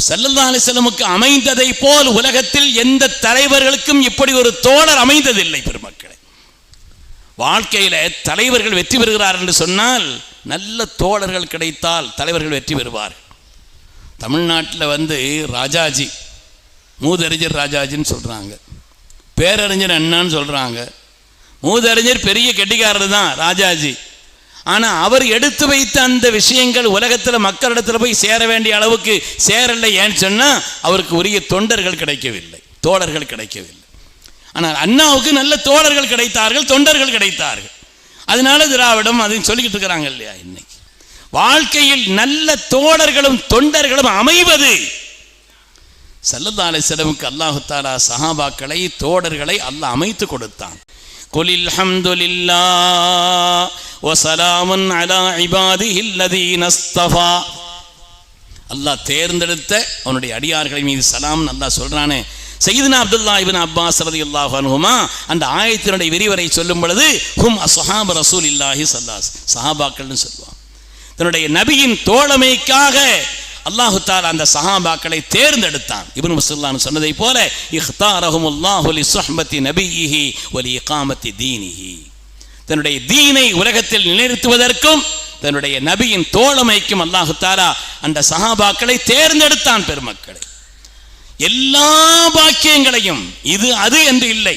ஸல்லல்லாஹு அலைஹி வஸல்லமுக்கு அமைந்ததை போல் உலகத்தில் எந்த தலைவர்களுக்கும் இப்படி ஒரு தோழர் அமைந்ததில்லை. பெருமக்களே, வாழ்க்கையில் தலைவர்கள் வெற்றி பெறுகிறார் என்று சொன்னால் நல்ல தோழர்கள் கிடைத்தால் தலைவர்கள் வெற்றி பெறுவார்கள். தமிழ்நாட்டில் ராஜாஜி, மூதறிஞர் ராஜாஜின்னு சொல்கிறாங்க, பேரறிஞர் அண்ணான்னு சொல்கிறாங்க. மூதறிஞர் பெரிய கெட்டிக்காரர் தான் ராஜாஜி. ஆனால் அவர் எடுத்து வைத்த அந்த விஷயங்கள் உலகத்தில் மக்களிடத்தில் போய் சேர வேண்டிய அளவுக்கு சேரலை. ஏன்னு சொன்னால் அவருக்கு உரிய தொண்டர்கள் கிடைக்கவில்லை, தோழர்கள் கிடைக்கவில்லை. ஆனால் அண்ணாவுக்கு நல்ல தோழர்கள் கிடைத்தார்கள், தொண்டர்கள் கிடைத்தார்கள். அதனால திராவிடம் அதையும் சொல்லிக்கிட்டு இருக்கிறாங்க இல்லையா. இன்னைக்கு வாழ்க்கையில் நல்ல தோழர்களும் தொண்டர்களும் அமைவது ஸல்லல்லாஹு அலைஹி வஸல்லமுக்கு அல்லாஹு தஆலா சஹாபாக்களை, தோழர்களை அல்லாஹ் அமைத்து கொடுத்தான். குலில் ஹம்துலில்லாஹ் வ ஸலாமுன் அலா இபாதிஹில் லதீன இஸ்தஃபா. அல்லாஹ் தேர்ந்தெடுத்த அவனுடைய அடியார்களை மீது சலாம் அல்லாஹ் சொல்றானே. சையதுனா அப்துல்லாஹ் இப்னு அப்பாஸ் ரலியல்லாஹு அன்ஹுமா அந்த ஆயத்தினுடைய விரிவரை சொல்லும் பொழுது ஹும் அஸ்ஹாபு ரசூலில்லாஹி ஸல்லல்லாஹு அலைஹி வஸல்லம், சஹாபாக்கள்னு சொல்லுவாங்க. தன்னுடைய நபியின் தோழமைக்காக அல்லாஹு தஆலா அந்த சஹாபாக்களை தேர்ந்தெடுத்தான். இப்னு மஸ்ஊத் சொன்னதை போல இக்தாரஹுமுல்லாஹு லிஸுஹ்பத்தி நபியிஹி வ லிஇகாமத்தி தீனிஹி. தன்னுடைய தீனை உலகத்தில் நிலைநிறுத்துவதற்கும் தன்னுடைய நபியின் தோழமைக்கும் அல்லாஹு தஆலா அந்த சஹாபாக்களை தேர்ந்தெடுத்தான். பெருமக்களை, எல்லா பாக்கியங்களையும், இது அது என்று இல்லை,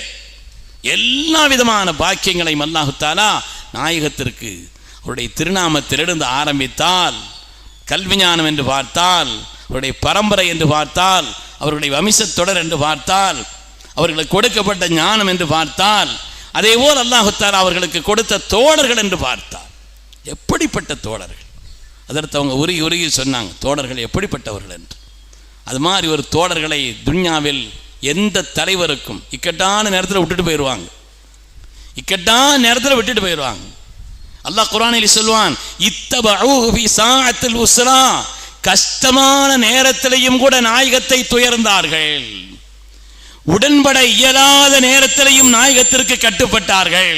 எல்லா விதமான பாக்கியங்களையும் அல்லாஹு தஆலா நாயகத்திற்கு அவருடைய திருநாமத்திலிருந்து ஆரம்பித்தால், கல்வி ஞானம் என்று பார்த்தால், அவருடைய பரம்பரை என்று பார்த்தால், அவருடைய வம்சத்தொடர் என்று பார்த்தால், அவர்களுக்கு கொடுக்கப்பட்ட ஞானம் என்று பார்த்தால், அதே போல் அல்லாஹு தஆலா அவர்களுக்கு கொடுத்த தோழர்கள் என்று பார்த்தால், எப்படிப்பட்ட தோழர்கள். அதற்கு அவங்க உருகி சொன்னாங்க தோழர்கள் எப்படிப்பட்டவர்கள் என்று. அது மாதிரி ஒரு தோழர்களை துன்யாவில் எந்த தலைவருக்கும் இக்கட்டான நேரத்தில் விட்டுட்டு போயிடுவாங்க, இக்கட்டான நேரத்தில் விட்டுட்டு போயிடுவாங்க. அல்லாஹ் குர்ஆனில் சொல்வான், இத்தபஊஹு ஃபீ ஸாஅத்தில் உஸ்ரா, கஷ்டமான நேரத்திலையும் கூட நாயகத்தை துயர்ந்தார்கள், உடன்பட இயலாத நேரத்திலையும் நாயகத்திற்கு கட்டுப்பட்டார்கள்.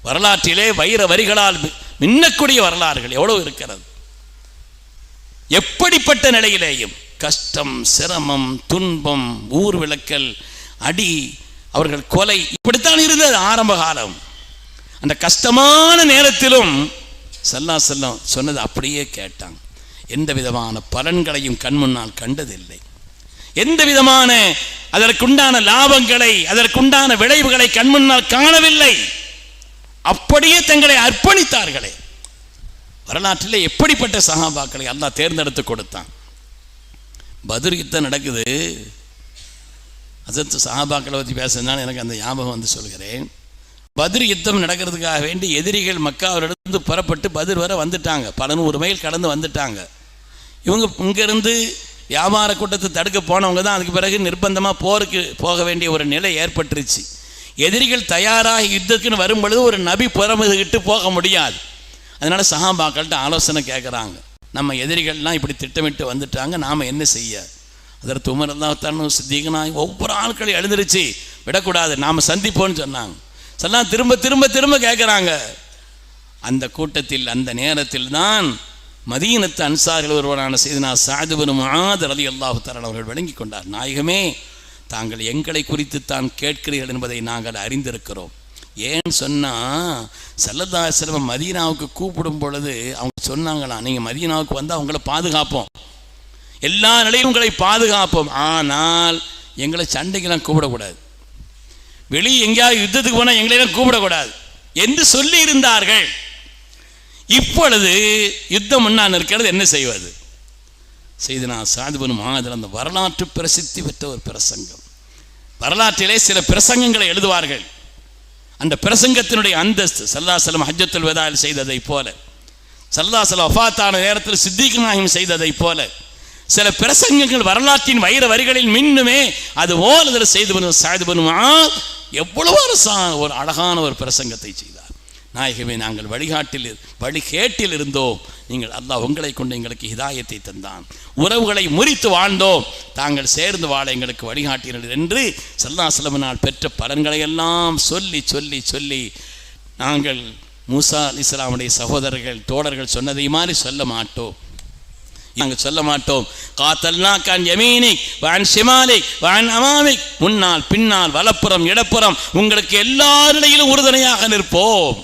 வரலாற்றிலே வைர வரிகளால் மின்னக்கூடிய வரலாறுகள் எவ்வளவு இருக்கிறது. எப்படிப்பட்ட நிலையிலேயும் கஷ்டம், சிரமம், துன்பம், ஊர் விளக்கல், அடி, அவர்கள் கொலை, இப்படித்தான் இருந்தது ஆரம்ப காலம். அந்த கஷ்டமான நேரத்திலும் ஸல்லல்லாஹு அலைஹி வஸல்லம் சொன்னது அப்படியே கேட்டாங்க. எந்த விதமான பலன்களையும் கண் முன்னால் கண்டதில்லை. எந்த விதமான அதற்குண்டான லாபங்களை, அதற்குண்டான விளைவுகளை கண் முன்னால் காணவில்லை. அப்படியே தங்களை அர்ப்பணித்தார்களே. வரலாற்றிலே எப்படிப்பட்ட சஹாபாக்களை அல்லாஹ் தேர்ந்தெடுத்து கொடுத்தான். பத்ர் யுத்தம் நடக்குது. ஹஸரத் சஹாபாக்களை பற்றி பேசுறதுனால எனக்கு அந்த ஞாபகம் வந்து சொல்கிறேன். பத்ர் யுத்தம் நடக்கிறதுக்காக வேண்டி எதிரிகள் மக்காவிலிருந்து புறப்பட்டு பத்ர் வரை வந்துட்டாங்க. 11 மைல் கடந்து வந்துட்டாங்க. இவங்க இங்கேருந்து வியாபார கூட்டத்தை தடுக்க போனவங்க தான். அதுக்கு பிறகு நிர்பந்தமாக போருக்கு போக வேண்டிய ஒரு நிலை ஏற்பட்டுருச்சு. எதிரிகள் தயாராக யுத்தத்துக்குன்னு வரும்பொழுது ஒரு நபி புறமுதுகிட்டு போக முடியாது. அதனால் சஹாபாக்கள்கிட்ட ஆலோசனை கேட்குறாங்க. நம்ம எதிரிகள்லாம் இப்படி திட்டமிட்டு வந்துட்டாங்க, நாம் என்ன செய்ய? அதற்கு உமர் ரலியல்லாஹு சித்திகனாய் ஒவ்வொரு ஆட்களையும் எழுந்திருச்சு விடக்கூடாது, நாம் சந்திப்போன்னு சொன்னாங்க. சொன்னால் திரும்ப திரும்ப திரும்ப கேட்குறாங்க. அந்த கூட்டத்தில் அந்த நேரத்தில் தான் மதீனத்து அன்சாரில் ஒருவரான சையதுனா சஅத் இப்னு முஆத் ரலியல்லாஹு தஆலா அவர்கள் விளங்கி கொண்டார். நாயகமே, தாங்கள் எங்களை குறித்து தான் கேட்கிறீர்கள் என்பதை நாங்கள் அறிந்திருக்கிறோம். ஏன்னு சொன்னால் ஸல்லல்லாஹு அலைஹி வஸல்லம் மதீனாவுக்கு கூப்பிடும் பொழுது அவங்க சொன்னாங்களாம், நீங்கள் மதீனாவுக்கு வந்தால் அவங்கள பாதுகாப்போம், எல்லா நிலையும் உங்களை பாதுகாப்போம், ஆனால் எங்களை சண்டைக்கெல்லாம் கூப்பிடக்கூடாது, வெளியே எங்கேயாவது யுத்தத்துக்கு போனால் எங்களையெல்லாம் கூப்பிடக்கூடாது என்று சொல்லி இருந்தார்கள். இப்பொழுது யுத்தம் முன்னால் இருக்கிறது, என்ன செய்வது? சையதுனா சஅத் இப்னு முஆத் அந்த வரலாற்று பிரசித்தி பெற்ற ஒரு பிரசங்கம். வரலாற்றிலே சில பிரசங்கங்களை எழுதுவார்கள். அந்த பிரசங்கத்தினுடைய அந்தஸ்து ஸல்லல்லாஹு அலைஹி வஸல்லம் ஹஜ்ஜத்துல் வதாயில் செய்ததை போல, ஸல்லல்லாஹு அலைஹி வஸல்லம் வஃபாத்தான நேரத்தில் சித்திக் நாயகம் செய்ததை போல சில பிரசங்கங்கள் வரலாற்றின் வைர வரிகளில் மின்னுமே. அது ஓலதில் செய்து சஅத் இப்னு முஆத் எவ்வளவு ஒரு அழகான ஒரு பிரசங்கத்தை செய்தார். நாயகமே, நாங்கள் வழிகேட்டில் இருந்தோம், நீங்கள் அல்லாஹ் உங்களை கொண்டு எங்களுக்கு ஹிதாயத்தை தந்தான், உறவுகளை முறித்து வாழ்ந்தோம், தாங்கள் சேர்ந்து வாழ எங்களுக்கு வழிகாட்டினர் என்று ஸல்லல்லாஹு அலைஹி வஸல்லம் பெற்ற பலன்களை எல்லாம் சொல்லி சொல்லி சொல்லி நாங்கள் மூசா அலைஹிஸ்ஸலாமுடைய சகோதரர்கள் தோழர்கள் சொன்னதை மாதிரி சொல்ல மாட்டோம். நாங்கள் சொல்ல மாட்டோம். காத்தல்னாக அன் யமீனிக் வஅன் ஷிமாலிக் வஅன் அமாமிக், முன்னால் பின்னால் வலப்புறம் இடப்புறம் உங்களுக்கு எல்லா நிலையிலும் உறுதுணையாக நிற்போம்.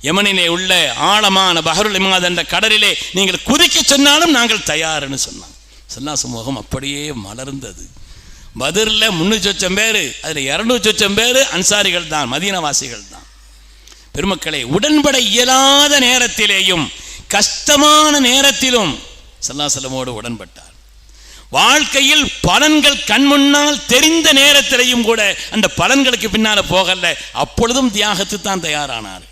யமனிலே உள்ள ஆழமான பஹருல் இமாத் என்ற கடலிலே நீங்கள் குதிக்க சொன்னாலும் நாங்கள் தயார்னு சொன்னாங்க. ஸல்லல்லாஹு சமூகம் அப்படியே மலர்ந்தது. பத்ரில் 300,000 பேர், அதில் 200,000 பேர் அன்சாரிகள் தான், மதீனவாசிகள் தான். பெருமக்களே, உடன்பட இயலாத நேரத்திலேயும் கஷ்டமான நேரத்திலும் ஸல்லல்லாஹு அலைஹி வஸல்லமோடு உடன்பட்டார். வாழ்க்கையில் பலன்கள் கண்முன்னால் தெரிந்த நேரத்திலையும் கூட அந்த பலன்களுக்கு பின்னால் போகல, அப்பொழுதும் தியாகத்துக்கு தான் தயாரானார்.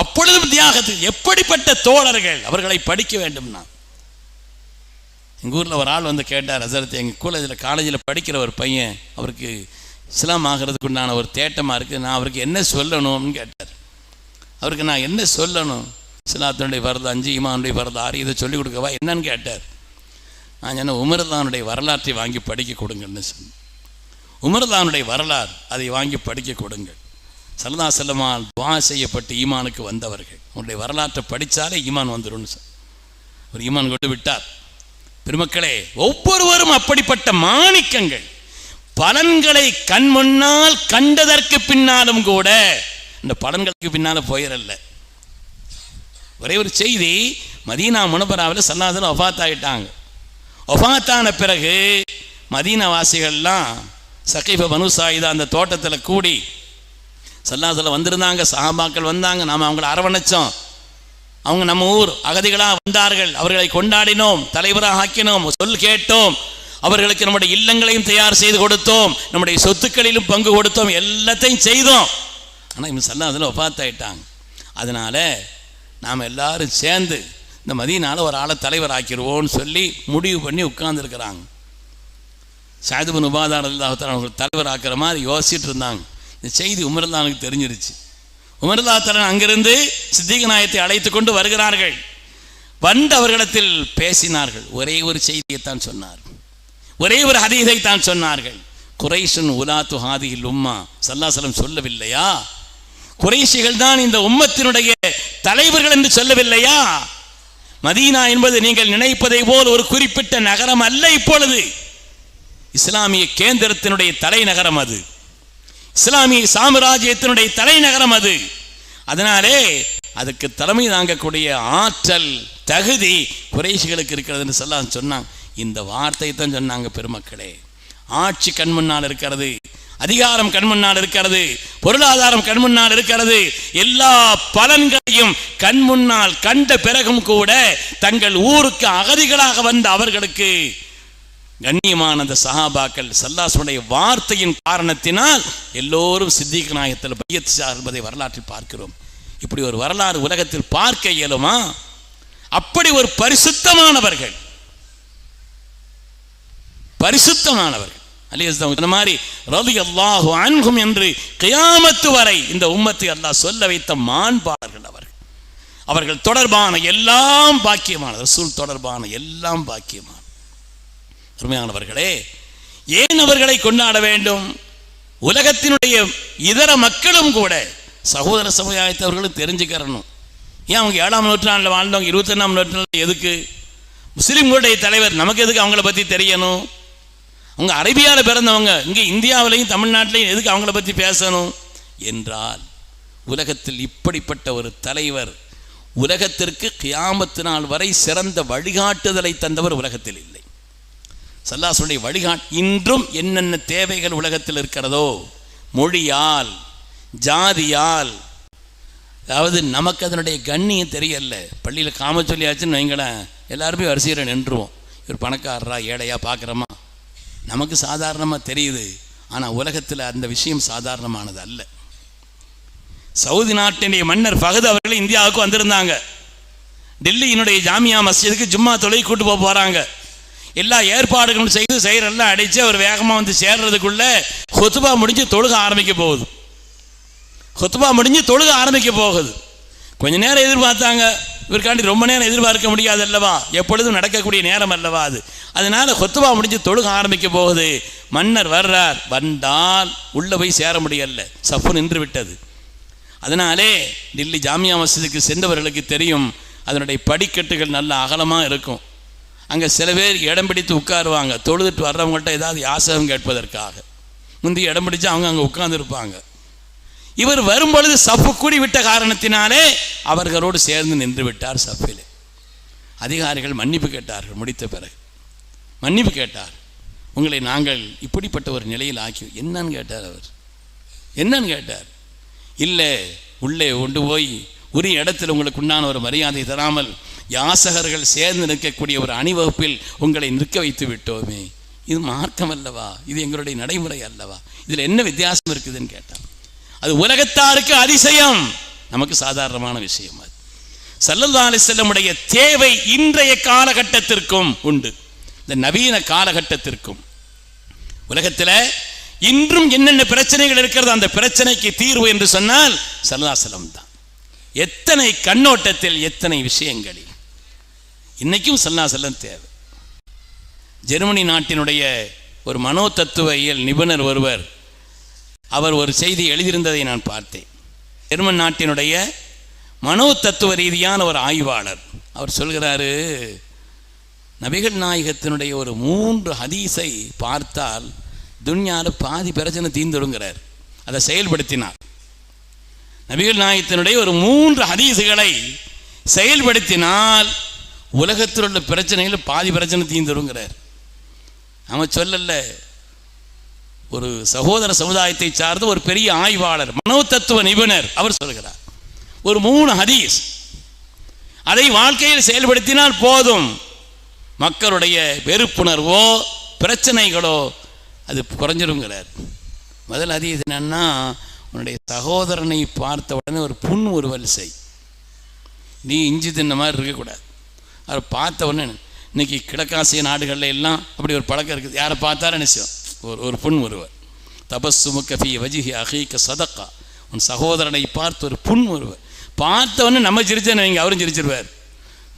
அப்பொழுதும் தியாகத்துக்கு. எப்படிப்பட்ட தோழர்கள்! அவர்களை படிக்க வேண்டும்னா, எங்கள் ஊரில் ஒரு ஆள் வந்து கேட்டார், ஹஸரத் எங்கள் காலேஜில் படிக்கிற ஒரு பையன், அவருக்கு இஸ்லாம் ஆகிறதுக்கு உண்டான ஒரு தேட்டமாக இருக்குது, நான் அவருக்கு என்ன சொல்லணும்னு கேட்டார். அவருக்கு நான் என்ன சொல்லணும்? இஸ்லாத்தினுடைய வரது 5, ஈமானுடைய வரது 6, இதை சொல்லிக் கொடுக்கவா என்னன்னு கேட்டார். நான் சொன்ன உமர்தானுடைய வரலாற்றை வாங்கி படிக்க கொடுங்கன்னு சொன்னேன். உமர்தானுடைய வரலாறு, அதை வாங்கி படிக்க கொடுங்கள். ஸல்லல்லாஹு அலைஹி வஸல்லம் துஆ செய்யப்பட்டு ஈமானுக்கு வந்தவர்கள், உங்களுடைய வரலாற்றை படித்தாலே ஈமான் வந்துடும். ஒரு ஈமான் கொண்டு விட்டார். பெருமக்களே, ஒவ்வொருவரும் அப்படிப்பட்ட மாணிக்கங்கள். பலன்களை கண் முன்னால் கண்டதற்கு பின்னாலும் கூட இந்த பலன்களுக்கு பின்னால் போயிடல. ஒரே ஒரு செய்தி, மதீனா முனவராவில் ஸல்லல்லாஹு அலைஹி வஸல்லம் வஃபாத் ஆகிட்டாங்க. வஃபாத்தான பிறகு மதீனா வாசிகள்லாம் சகீஃப பனு சாயிதா அந்த தோட்டத்தில் கூடி ஸல்லல்லாஹு அலைஹி வஸல்லம் வந்திருந்தாங்க, சஹாபாக்கள் வந்தாங்க, நாம் அவங்களை அரவணைச்சோம். அவங்க நம்ம ஊர் அகதிகளாக வந்தார்கள், அவர்களை கொண்டாடினோம், தலைவராக ஆக்கினோம், சொல் கேட்டோம், அவர்களுக்கு நம்முடைய இல்லங்களையும் தயார் செய்து கொடுத்தோம், நம்முடைய சொத்துக்களிலும் பங்கு கொடுத்தோம், எல்லாத்தையும் செய்தோம். ஆனால் இவங்க ஸல்லல்லாஹு அலைஹி வஸல்லம் வஃபாத் ஆகிட்டாங்க. அதனால் நாம் எல்லாரும் சேர்ந்து இந்த மதீனாவில் ஒரு ஆளை தலைவர் ஆக்கிடுவோன்னு சொல்லி முடிவு பண்ணி உட்கார்ந்துருக்கிறாங்க. சஅத் இப்னு உபாதா ரலியல்லாஹு தஆலா அவர்கள் தலைவர் ஆக்கிற மாதிரி யோசிச்சுட்டு இருந்தாங்க. இந்த செய்தி உமர்தானுக்கு தெரிஞ்சிருச்சு. உமர்தாத்தரன் அங்கிருந்து சித்திக் நாயகத்தை அழைத்து கொண்டு வருகிறார்கள். வந்து அவர்களிடத்தில் பேசினார்கள். ஒரே ஒரு செய்தியைத்தான் சொன்னார், ஒரே ஒரு ஹதீஸை தான் சொன்னார்கள். குரைஷுன் உலாத்து ஹாதிஹில் உம்மா, ஸல்லல்லாஹு அலைஹி வஸல்லம் சொல்லவில்லையா? குறைஷிகள் தான் இந்த உம்மத்தினுடைய தலைவர்கள் என்று சொல்லவில்லையா? மதீனா என்பது நீங்கள் நினைப்பதை போல் ஒரு குறிப்பிட்ட நகரம் அல்ல. இப்பொழுது இஸ்லாமிய கேந்திரத்தினுடைய தலைநகரம் அது, இஸ்லாமிய சாம்ராஜ்யத்தினுடைய தலைநகரம் அது. அதனாலே அதுக்கு தலைமை தாங்கக்கூடிய ஆற்றல் தகுதி குறைஷிகளுக்கு இருக்கிறதுன்னு சொன்னாங்க. இந்த வார்த்தை தான் சொன்னாங்க. பெருமக்களே, ஆட்சி கண்முன்னால் இருக்கிறது, அதிகாரம் கண்முன்னால் இருக்கிறது, பொருளாதாரம் கண்முன்னால் இருக்கிறது, எல்லா பலன்களையும் கண்முன்னால் கண்ட பிறகும் கூட தங்கள் ஊருக்கு அகதிகளாக வந்த அவர்களுக்கு கண்ணியமான அந்த சஹாபாக்கள் ஸல்லல்லாஹு வார்த்தையின் காரணத்தினால் எல்லோரும் சித்திக் நாயகத்தில் பையத் செய்வதை வரலாற்றில் பார்க்கிறோம். இப்படி ஒரு வரலாறு உலகத்தில் பார்க்க இயலுமா? அப்படி ஒரு பரிசுத்தமானவர்கள் இந்த மாதிரி ரலியல்லாஹு அன்ஹும் என்று கியாமத்து வரை இந்த உம்மத்தை அல்லாஹ் சொல்ல வைத்த மாண்பாளர்கள் அவர்கள் தொடர்பான எல்லாம் பாக்கியமான ரசூல் தொடர்பான எல்லாம் பாக்கியமான அருமையானவர்களே. ஏன் அவர்களை கொண்டாட வேண்டும்? உலகத்தினுடைய இதர மக்களும் கூட சகோதர சமுதாயத்தை அவர்களும் தெரிஞ்சுக்கிறணும். ஏன் அவங்க 7ஆம் நூற்றாண்டில் வாழ்ந்தவங்க 21ஆம் நூற்றாண்டில் எதுக்கு? முஸ்லீம்களுடைய தலைவர் நமக்கு எதுக்கு அவங்கள பற்றி தெரியணும்? அவங்க அரேபியாவில் பிறந்தவங்க, இங்கே இந்தியாவிலையும் தமிழ்நாட்டிலையும் எதுக்கு அவங்கள பற்றி பேசணும் என்றால், உலகத்தில் இப்படிப்பட்ட ஒரு தலைவர் உலகத்திற்கு கியாமத்து நாள் வரை சிறந்த வழிகாட்டுதலை தந்தவர் உலகத்தில் இல்லை. ஸல்லல்லாஹு வழிகாட்டு இன்றும் என்னென்ன தேவைகள் உலகத்தில் இருக்கிறதோ, மொழியால் ஜாதியால், அதாவது நமக்கு அதனுடைய கண்ணியம் தெரியல. பள்ளியில் காம சொல்லியாச்சுன்னு வைங்களேன், எல்லாருமே வரிசையில் நின்றுவோம். இவர் பணக்காரரா ஏழையா பார்க்குறோமா, நமக்கு சாதாரணமாக தெரியுது. ஆனால் உலகத்தில் அந்த விஷயம் சாதாரணமானது அல்ல. சவுதி நாட்டினுடைய மன்னர் ஃபஹத் அவர்கள் இந்தியாவுக்கு வந்திருந்தாங்க. டெல்லியினுடைய ஜாமியா மஸ்ஜிதுக்கு ஜும்மா தொலை கூட்டு போகிறாங்க. எல்லா ஏற்பாடுகளும் செய்து செயரெல்லாம் அடித்து அவர் வேகமாக வந்து சேர்றதுக்குள்ள ஹுத்பா முடிஞ்சு தொழுக ஆரம்பிக்க போகுது. கொஞ்ச நேரம் எதிர்பார்த்தாங்க. இவருக்காண்டி ரொம்ப நேரம் எதிர்பார்க்க முடியாது அல்லவா, எப்பொழுதும் நடக்கக்கூடிய நேரம் அல்லவா அது. அதனால ஹுத்பா முடிஞ்சு தொழுக ஆரம்பிக்க போகுது. மன்னர் வர்றார். வந்தால் உள்ளே போய் சேர முடியல, சஃப்பு நின்று விட்டது. அதனாலே டெல்லி ஜாமியா மஸ்ஜிதுக்கு சென்றவர்களுக்கு தெரியும், அதனுடைய படிக்கட்டுகள் நல்ல அகலமாக இருக்கும். அங்கே சில பேர் இடம் பிடித்து உட்காருவாங்க, தொழுதுட்டு வர்றவங்கள்ட்ட ஏதாவது யாசகம் கேட்பதற்காக. முந்தி இடம் பிடிச்சு அவங்க அங்கே உட்கார்ந்துருப்பாங்க. இவர் வரும்பொழுது சஃப்பு கூடி விட்ட காரணத்தினாலே அவர்களோடு சேர்ந்து நின்று விட்டார் சஃபில். அதிகாரிகள் மன்னிப்பு கேட்டார்கள். முடித்த பிறகு மன்னிப்பு கேட்டார். உங்களை நாங்கள் இப்படிப்பட்ட ஒரு நிலையில் ஆக்கி என்னன்னு கேட்டார். அவர் என்னன்னு கேட்டார். இல்லை, உள்ளே கொண்டு போய் உரிய இடத்தில் உங்களுக்கு உண்டான ஒரு மரியாதை தராமல் யாசகர்கள் சேர்ந்து நிற்கக்கூடிய ஒரு அணிவகுப்பில் உங்களை நிற்க வைத்து விட்டோமே, இது மார்க்கம் அல்லவா, இது எங்களுடைய நடைமுறை அல்லவா, இதில் என்ன வித்தியாசம் இருக்குதுன்னு கேட்டான். அது உலகத்தாருக்கு அதிசயம், நமக்கு சாதாரணமான விஷயம். அது ஸல்லல்லாஹு அலைஹி வஸல்லமுடைய தேவை இன்றைய காலகட்டத்திற்கும் உண்டு, இந்த நவீன காலகட்டத்திற்கும். உலகத்தில் இன்றும் என்னென்ன பிரச்சனைகள் இருக்கிறது, அந்த பிரச்சனைக்கு தீர்வு என்று சொன்னால் ஸல்லல்லாஹு அலைஹி வஸல்லம் தான். எத்தனை கண்ணோட்டத்தில், எத்தனை விஷயங்களில் இன்னைக்கும் ஸல்லல்லாஹு அலைஹி வஸல்லம் தேவை. ஜெர்மனி நாட்டினுடைய ஒரு மனோ தத்துவியல் நிபுணர் ஒருவர், அவர் ஒரு செய்தி எழுதியிருந்ததை நான் பார்த்தேன். ஜெர்மன் நாட்டினுடைய மனோ தத்துவ ரீதியான ஒரு ஆய்வாளர். அவர் சொல்கிறாரு, நபிகள் நாயகத்தினுடைய ஒரு 3 ஹதீஸை பார்த்தால் துன்யாவில் பாதி பிரச்சனை தீர்ந்துடுங்கிறார். அதை செயல்படுத்தினார். நபிகள் நாயகத்தினுடைய ஒரு 3 ஹதீஸுகளை செயல்படுத்தினால் உலகத்தில் உள்ள பிரச்சனைகள் பாதி பிரச்சனை தீர்ந்துடுங்கிறார். நம்ம சொல்லல, ஒரு சகோதர சமுதாயத்தை சார்ந்த ஒரு பெரிய ஆய்வாளர், மனோ தத்துவ நிபுணர், அவர் சொல்கிறார், ஒரு 3 ஹதீஸ் அதை வாழ்க்கையில் செயல்படுத்தினால் போதும், மக்களுடைய வெறுப்புணர்வோ பிரச்சனைகளோ அது குறைஞ்சிருங்கிறார். முதல் ஹதீஸ் என்னன்னா, உன்னுடைய சகோதரனை பார்த்த உடனே ஒரு புண் உருவல் செய். நீ இஞ்சி தின்ன மாதிரி இருக்கக்கூடாது. அவர் பார்த்த உடனே, இன்னைக்கு கிழக்காசிய நாடுகளில் எல்லாம் அப்படி ஒரு பழக்கம் இருக்குது. யாரை பார்த்தாலும் நிச்சயம் ஒரு புண் ஒருவர். தபஸ்ஸுமுக ஃபீ வஜ்ஹி அஹீக ஸதகா, உன் சகோதரனை பார்த்து ஒரு புண் ஒருவர் பார்த்தவொன்னே நம்ம சிரிச்சேன்னு வைங்க, அவரும் சிரிச்சிருவார்.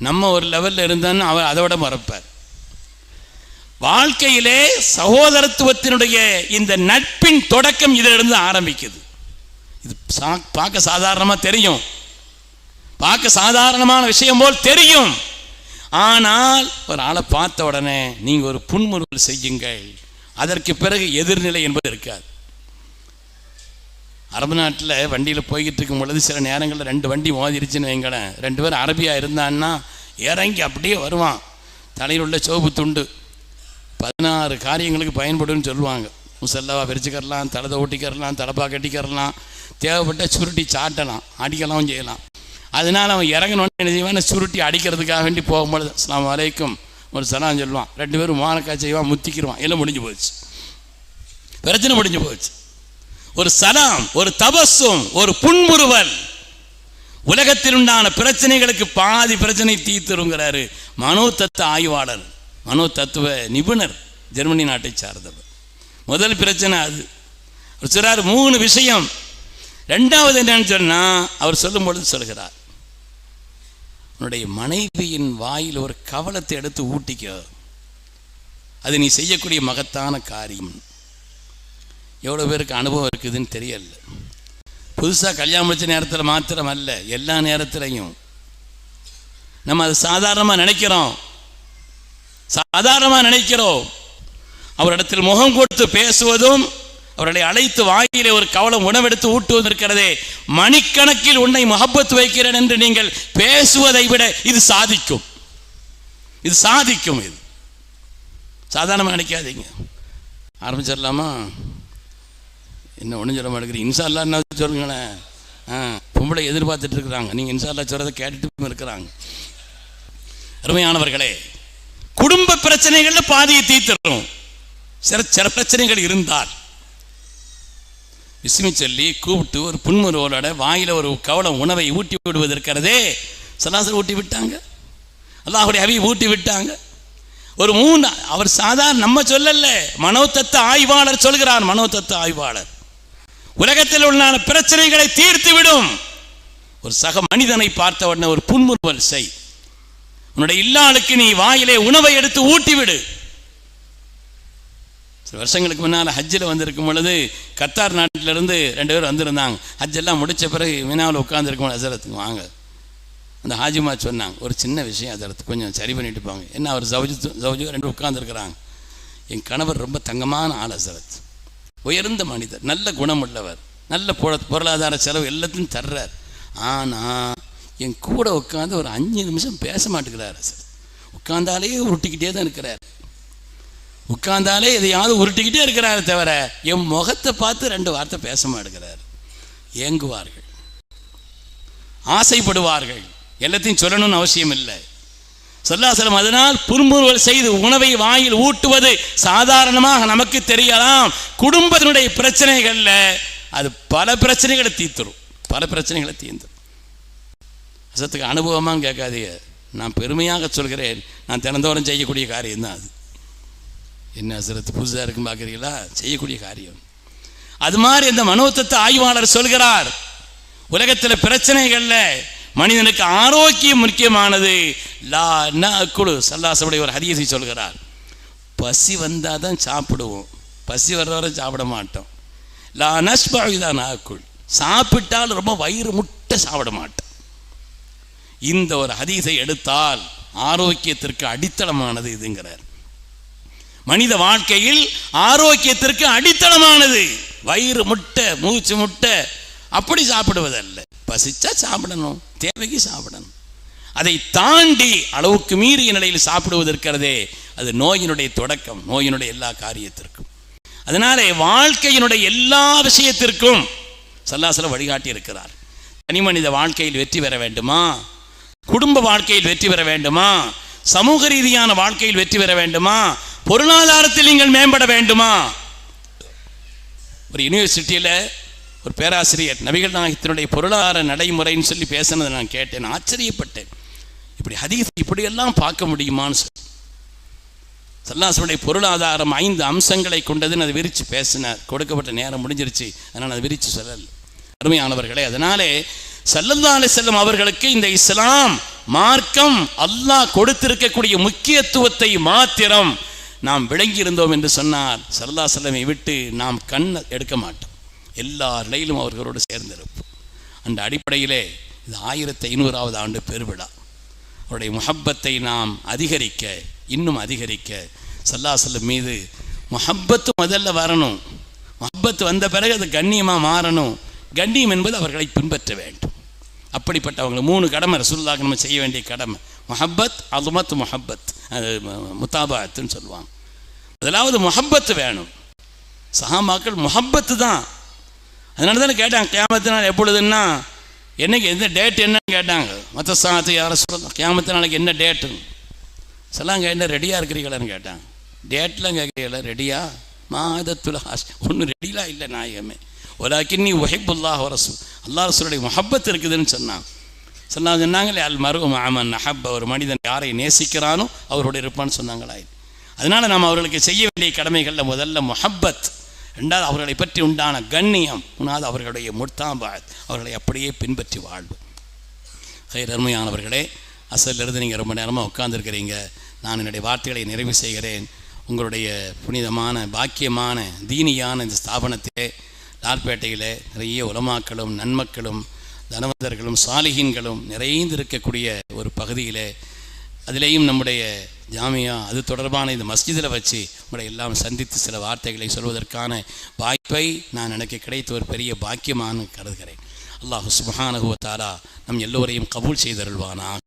நம்ம ஒரு லெவலில் இருந்தோன்னு அவர் அதை விட மறப்பார். வாழ்க்கையிலே சகோதரத்துவத்தினுடைய இந்த நட்பின் தொடக்கம் இதிலிருந்து ஆரம்பிக்குது. இது பார்க்க சாதாரணமாக தெரியும், பார்க்க சாதாரணமான விஷயம் போல் தெரியும். ஆனால் ஒரு ஆளை பார்த்த உடனே நீங்கள் ஒரு புன்முறுவல் செய்யுங்கள், அதற்கு பிறகு எதிர்நிலை என்பது இருக்காது. அரபு நாட்டில் வண்டியில் போய்கிட்டு இருக்கும் பொழுது சில நேரங்களில் 2 வண்டி மோதிருச்சுன்னு வைங்களேன். 2 பேர் அரபியாக இருந்தான்னா இறங்கி அப்படியே வருவான். தலையில் உள்ள சோப்பு துண்டு 16 காரியங்களுக்கு பயன்படுன்னு சொல்லுவாங்க. முசல்லாவாக பிரிச்சுக்கரலாம், தலதை ஓட்டிக்கரலாம், தலப்பாக கட்டிக்கரலாம், தேவைப்பட்ட சுருட்டி சாட்டலாம், அடிக்கலாம் செய்யலாம். அதனால் அவன் இறங்கணுன்னு என்ன செய்வான், சுருட்டி அடிக்கிறதுக்காக வேண்டி போகும்பொழுது அஸ்ஸலாமு அலைக்கும் ஒரு சலாம் சொல்லுவான். 2 பேரும் மானக்கா செய்வான், முத்திக்கிடுவான், எல்லாம் முடிஞ்சு போச்சு, பிரச்சனை முடிஞ்சு போச்சு. ஒரு சலாம், ஒரு தபஸ்ஸும், ஒரு புன்முறுவல் உலகத்தில் உண்டான பிரச்சனைகளுக்கு பாதி பிரச்சனை தீர்த்துருங்கிறாரு மனோதத்துவ ஆய்வாளர், மனோதத்துவ நிபுணர், ஜெர்மனி நாட்டை சார்ந்தவர். முதல் பிரச்சனை அது. அவர் சொல்றார் 3 விஷயம். 2வது என்னன்னு சொன்னால் அவர் சொல்லும் பொழுது சொல்கிறார், உன்னுடைய மனைவியின் வாயில் ஒரு கவலத்தை எடுத்து ஊட்டிக்க, அது நீ செய்யக்கூடிய மகத்தான காரியம். எவ்வளோ பேருக்கு அனுபவம் இருக்குதுன்னு தெரியல. புதுசாக கல்யாணம் முடிச்ச நேரத்தில் மாத்திரம் அல்ல, எல்லா நேரத்திலையும் நம்ம அது சாதாரணமாக நினைக்கிறோம். அவரிடத்தில் முகம் கொடுத்து பேசுவதும், அவர்களை அழைத்து வாயிலே ஒரு கவலம் உணவெடுத்து ஊட்டுவது இருக்கிறதே, மணிக்கணக்கில் உன்னை முஹப்பத் வைக்கிறேன் என்று நீங்கள் பேசுவதை விட இது சாதிக்கும். இது சாதாரணமாக நினைக்காதீங்க. ஆரம்பிச்சிடலாமா? என்ன ஒன்றும் சொல்ல மாட்டேங்கிறீங்க? இன்ஷா அல்லாஹ் என்ன சொல்லுங்களேன். பொம்பளை எதிர்பார்த்துட்டு இருக்கிறாங்க, நீங்கள் இன்ஷா அல்லாஹ் சொல்கிறத கேட்டுட்டு இருக்கிறாங்க. அருமையானவர்களே, குடும்ப பிரச்சனைகளில் பாதியை தீர்த்துறோம். சில பிரச்சனைகள் இருந்தால் விஸ்மி சொல்லி கூப்பிட்டு ஒரு புன்முறுவலோட வாயில ஒரு கவலம் உணவை ஊட்டி விடுவது இருக்கிறதே, சலாசல் ஊட்டி விட்டாங்க, அல்லாஹ்வுடைய ஹபீப் ஊட்டி விட்டாங்க. ஒரு 3 அவர் சாதாரண நம்ம சொல்லல, மனோதத்துவ ஆய்வாளர் சொல்கிறார். மனோதத்துவ ஆய்வாளர் உலகத்தில் உள்ள பிரச்சனைகளை தீர்த்து விடும். ஒரு சக மனிதனை பார்த்த உடனே ஒரு புன்முறுவல் செய். உன்னுடைய இல்லாளுக்கு நீ வாயிலே உணவை எடுத்து ஊட்டிவிடு. சில வருஷங்களுக்கு முன்னால் ஹஜ்ஜில் வந்திருக்கும் பொழுது கத்தார் நாட்டிலிருந்து 2 பேர் வந்திருந்தாங்க. ஹஜ்ஜெல்லாம் முடித்த பிறகு மினாவில் உட்காந்துருக்கும் ஹசரத்துக்கு வாங்க, அந்த ஹாஜிமா சொன்னாங்க, ஒரு சின்ன விஷயம் ஹசரத்து கொஞ்சம் சரி பண்ணிட்டு போங்க. என்ன, அவர் ஜவுஜு 2 உட்காந்துருக்கிறாங்க. என் கணவர் ரொம்ப தங்கமான ஆள் ஹசரத், உயர்ந்த மனிதர், நல்ல குணமுள்ளவர், நல்ல பொருளாதார செலவு எல்லாத்தையும் தர்றார். ஆனால் என் கூட உட்காந்து ஒரு 5 நிமிஷம் பேச மாட்டேங்கிறார் ஹசரத். உட்கார்ந்தாலே உருட்டிக்கிட்டே தான் இருக்கிறார், உட்கார்ந்தாலே எதையாவது உருட்டிக்கிட்டே இருக்கிறாரு தவிர என் முகத்தை பார்த்து 2 வார்த்தை பேச மாட்டேங்கிறார். ஏங்குவார்கள், ஆசைப்படுவார்கள், எல்லாத்தையும் சொல்லணும்னு அவசியம் இல்லை. ஸல்லல்லாஹு அதனால் புன்முறுவல் செய்து உணவை வாயில் ஊட்டுவது சாதாரணமாக நமக்கு தெரியலாம். குடும்பத்தினுடைய பிரச்சனைகளில் அது பல பிரச்சனைகளை தீர்த்துரும். அசத்துக்கு அனுபவமாக கேட்காதீங்க, நான் பெருமையாக சொல்கிறேன், நான் தினந்தோறும் செய்யக்கூடிய காரியம்தான் அது. என்ன ஹசரத் புதுசாக இருக்குன்னு பார்க்குறீங்களா? செய்யக்கூடிய காரியம் அது மாதிரி. இந்த மனோதத்துவ ஆய்வாளர் சொல்கிறார், உலகத்தில் பிரச்சனைகளில் மனிதனுக்கு ஆரோக்கியம் முக்கியமானது. லா நஅக்குலு, ஸல்லல்லாஹு ஒரு ஹதீஸை சொல்கிறார், பசி வந்தால் தான் சாப்பிடுவோம், பசி வர்ற வரை சாப்பிட மாட்டோம். லா நஸ்பஉ இதா நஅக்குல், சாப்பிட்டால் ரொம்ப வயிறு முட்டை சாப்பிட மாட்டோம். இந்த ஒரு ஹதீஸை எடுத்தால் ஆரோக்கியத்திற்கு அடித்தளமானது இதுங்கிறார். மனித வாழ்க்கையில் ஆரோக்கியத்திற்கு அடித்தளமானது வயிறு முட்டை, மூச்சு முட்டை அப்படி சாப்பிடுவதல்ல. பசிச்சா சாப்பிடணும், தேவைக்கு சாப்பிடணும். அதை தாண்டி அளவுக்கு மீறிய நிலையில் சாப்பிடுவது இருக்கிறதே, அது நோயினுடைய தொடக்கம், நோயினுடைய எல்லா காரியத்திற்கும். அதனாலே வாழ்க்கையினுடைய எல்லா விஷயத்திற்கும் ஸல்லல்லாஹு வழிகாட்டி இருக்கிறார். தனி மனித வாழ்க்கையில் வெற்றி பெற வேண்டுமா, குடும்ப வாழ்க்கையில் வெற்றி பெற வேண்டுமா, சமூக ரீதியான வாழ்க்கையில் வெற்றி பெற வேண்டுமா, பொருளாதாரத்தில் நீங்கள் மேம்பட வேண்டுமா? ஒரு யூனிவர்சிட்டியில் ஒரு பேராசிரியர் நபிகள் நாயகத்தினுடைய பொருளாதார நடைமுறைன்னு சொல்லி பேசினதை நான் கேட்டேன், ஆச்சரியப்பட்டேன். இப்படி ஹதீஸ் இப்படியெல்லாம் பார்க்க முடியுமான்னு சொல்லி. ஸல்லல்லாஹு பொருளாதாரம் 5 அம்சங்களை கொண்டதுன்னு அதை விரித்து பேசினார். கொடுக்கப்பட்ட நேரம் முடிஞ்சிருச்சு, அதனால் அதை விரித்து சொல்லலை. அருமையானவர்களே, அதனாலே ஸல்லல்லாஹு அலைஹி வஸல்லம் அவர்களுக்கு இந்த இஸ்லாம் மார்க்கம் அல்லாஹ் கொடுத்திருக்கக்கூடிய முக்கியத்துவத்தை மாத்திரம் நாம் விளங்கி இருந்தோம் என்று சொன்னார், ஸல்லல்லாஹு அலைஹி வஸல்லம் விட்டு நாம் கண் எடுக்க மாட்டோம். எல்லா நிலையிலும் அவர்களோடு சேர்ந்திருப்போம். அந்த அடிப்படையிலே இது 1500வது ஆண்டு பெருவிழா. அவருடைய முஹப்பத்தை நாம் அதிகரிக்க, இன்னும் அதிகரிக்க, ஸல்லல்லாஹு அலைஹி வஸல்லம் மீது முஹப்பத்து முதல்ல வரணும். முஹப்பத்து வந்த பிறகு அது கண்ணியமாக மாறணும். கண்ணியம் என்பது அவர்களை பின்பற்ற வேண்டும். அப்படிப்பட்டவங்க 3 கடமை ரசூலுல்லாஹ் நம்ம செய்ய வேண்டிய கடமை. முஹப்பத், அலுமத், முஹப்பத், முத்தாபாத்துன்னு சொல்லுவாங்க. முதலாவது முஹப்பத்து வேணும். சஹாபாக்கள் முஹப்பத்து தான். அதனால தானே கேட்டாங்க கியாமத்து நாள் எப்பொழுதுன்னா என்னைக்கு, எந்த டேட் என்னன்னு கேட்டாங்க. மற்ற சாத்து யாரை சொல்லலாம், கியாமத்து நாளைக்கு என்ன டேட்டு சொல்லாங்க. என்ன ரெடியாக இருக்கிறீங்களான்னு கேட்டாங்க. டேட்லாம் கேட்குறீங்களா, ரெடியா மாதத்துல ஒன்றும் ரெடிலாம் இல்லை நாயகமே. ஒலாக்கின்னி உஹிப்புல்லாஹ் ரசூல், அல்லாஹ் ரசூலுடைய முஹப்பத் இருக்குதுன்னு சொன்னாங்களே. அல் மர்உ மஅமன் அஹப்ப, ஒரு மனிதன் யாரை நேசிக்கிறானோ அவரோடு இருப்பான்னு சொன்னாங்களா. அதனால் நாம் அவர்களுக்கு செய்ய வேண்டிய கடமைகளில் முதல்ல முஹப்பத், 2வது அவர்களை பற்றி உண்டான கண்ணியம், 3வது அவர்களுடைய முத்தாபாத், அவர்களை அப்படியே பின்பற்றி வாழ்வு. அருமையானவர்களே, அசலிலிருந்து நீங்கள் ரொம்ப நேரமாக உட்கார்ந்துருக்கிறீங்க. நான் என்னுடைய வார்த்தைகளை நிறைவு செய்கிறேன். உங்களுடைய புனிதமான பாக்கியமான தீனியான இந்த ஸ்தாபனத்திலே லால்பேட்டையில் நிறைய உலமாக்களும் நன்மக்களும் தனவந்தர்களும் சாலிஹீன்களும் நிறைந்திருக்கக்கூடிய ஒரு பகுதியில், அதிலேயும் நம்முடைய ஜாமியா அது தொடர்பான இந்த மஸ்ஜிதில் வச்சு உங்களை எல்லாம் சந்தித்து சில வார்த்தைகளை சொல்வதற்கான வாய்ப்பை நான் எனக்கு கிடைத்த ஒரு பெரிய பாக்கியமானு கருதுகிறேன். அல்லாஹ் சுப்ஹானஹு வ தஆலா நம் எல்லோரையும் கபூல் செய்தருள்வானாக.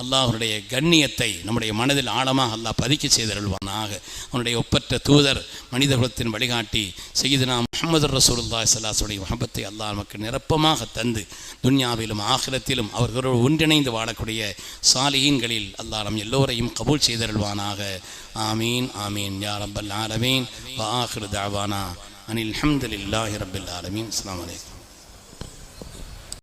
அல்லாஹ்வுடைய கண்ணியத்தை நம்முடைய மனதில் ஆழமாக அல்லாஹ் பதிக்க செய்தருள்வானாக. அவனுடைய ஒப்பற்ற தூதர், மனிதகுலத்தின் வழிகாட்டி சய்யிதுனா முஹம்மது ரசூலுல்லாஹி ஸல்லல்லாஹு அலைஹி வஸல்லம் முஹப்பத்தை அல்லாஹ் நமக்கு நிரப்பமாக தந்து துன்யாவிலும் ஆகிரத்திலும் அவர்களோடு ஒன்றிணைந்து வாழக்கூடிய சாலிஹீன்களில் அல்லாஹ் நம் எல்லோரையும் கபூல் செய்தருள்வானாக. ஆமீன் ஆமீன் யா ரப்பல் ஆலமீன். வ ஆகிரு தஅவானா அனில் ஹம்துலில்லாஹி ரப்பில் ஆலமீன். அஸ்ஸலாமு அலைக்கும்.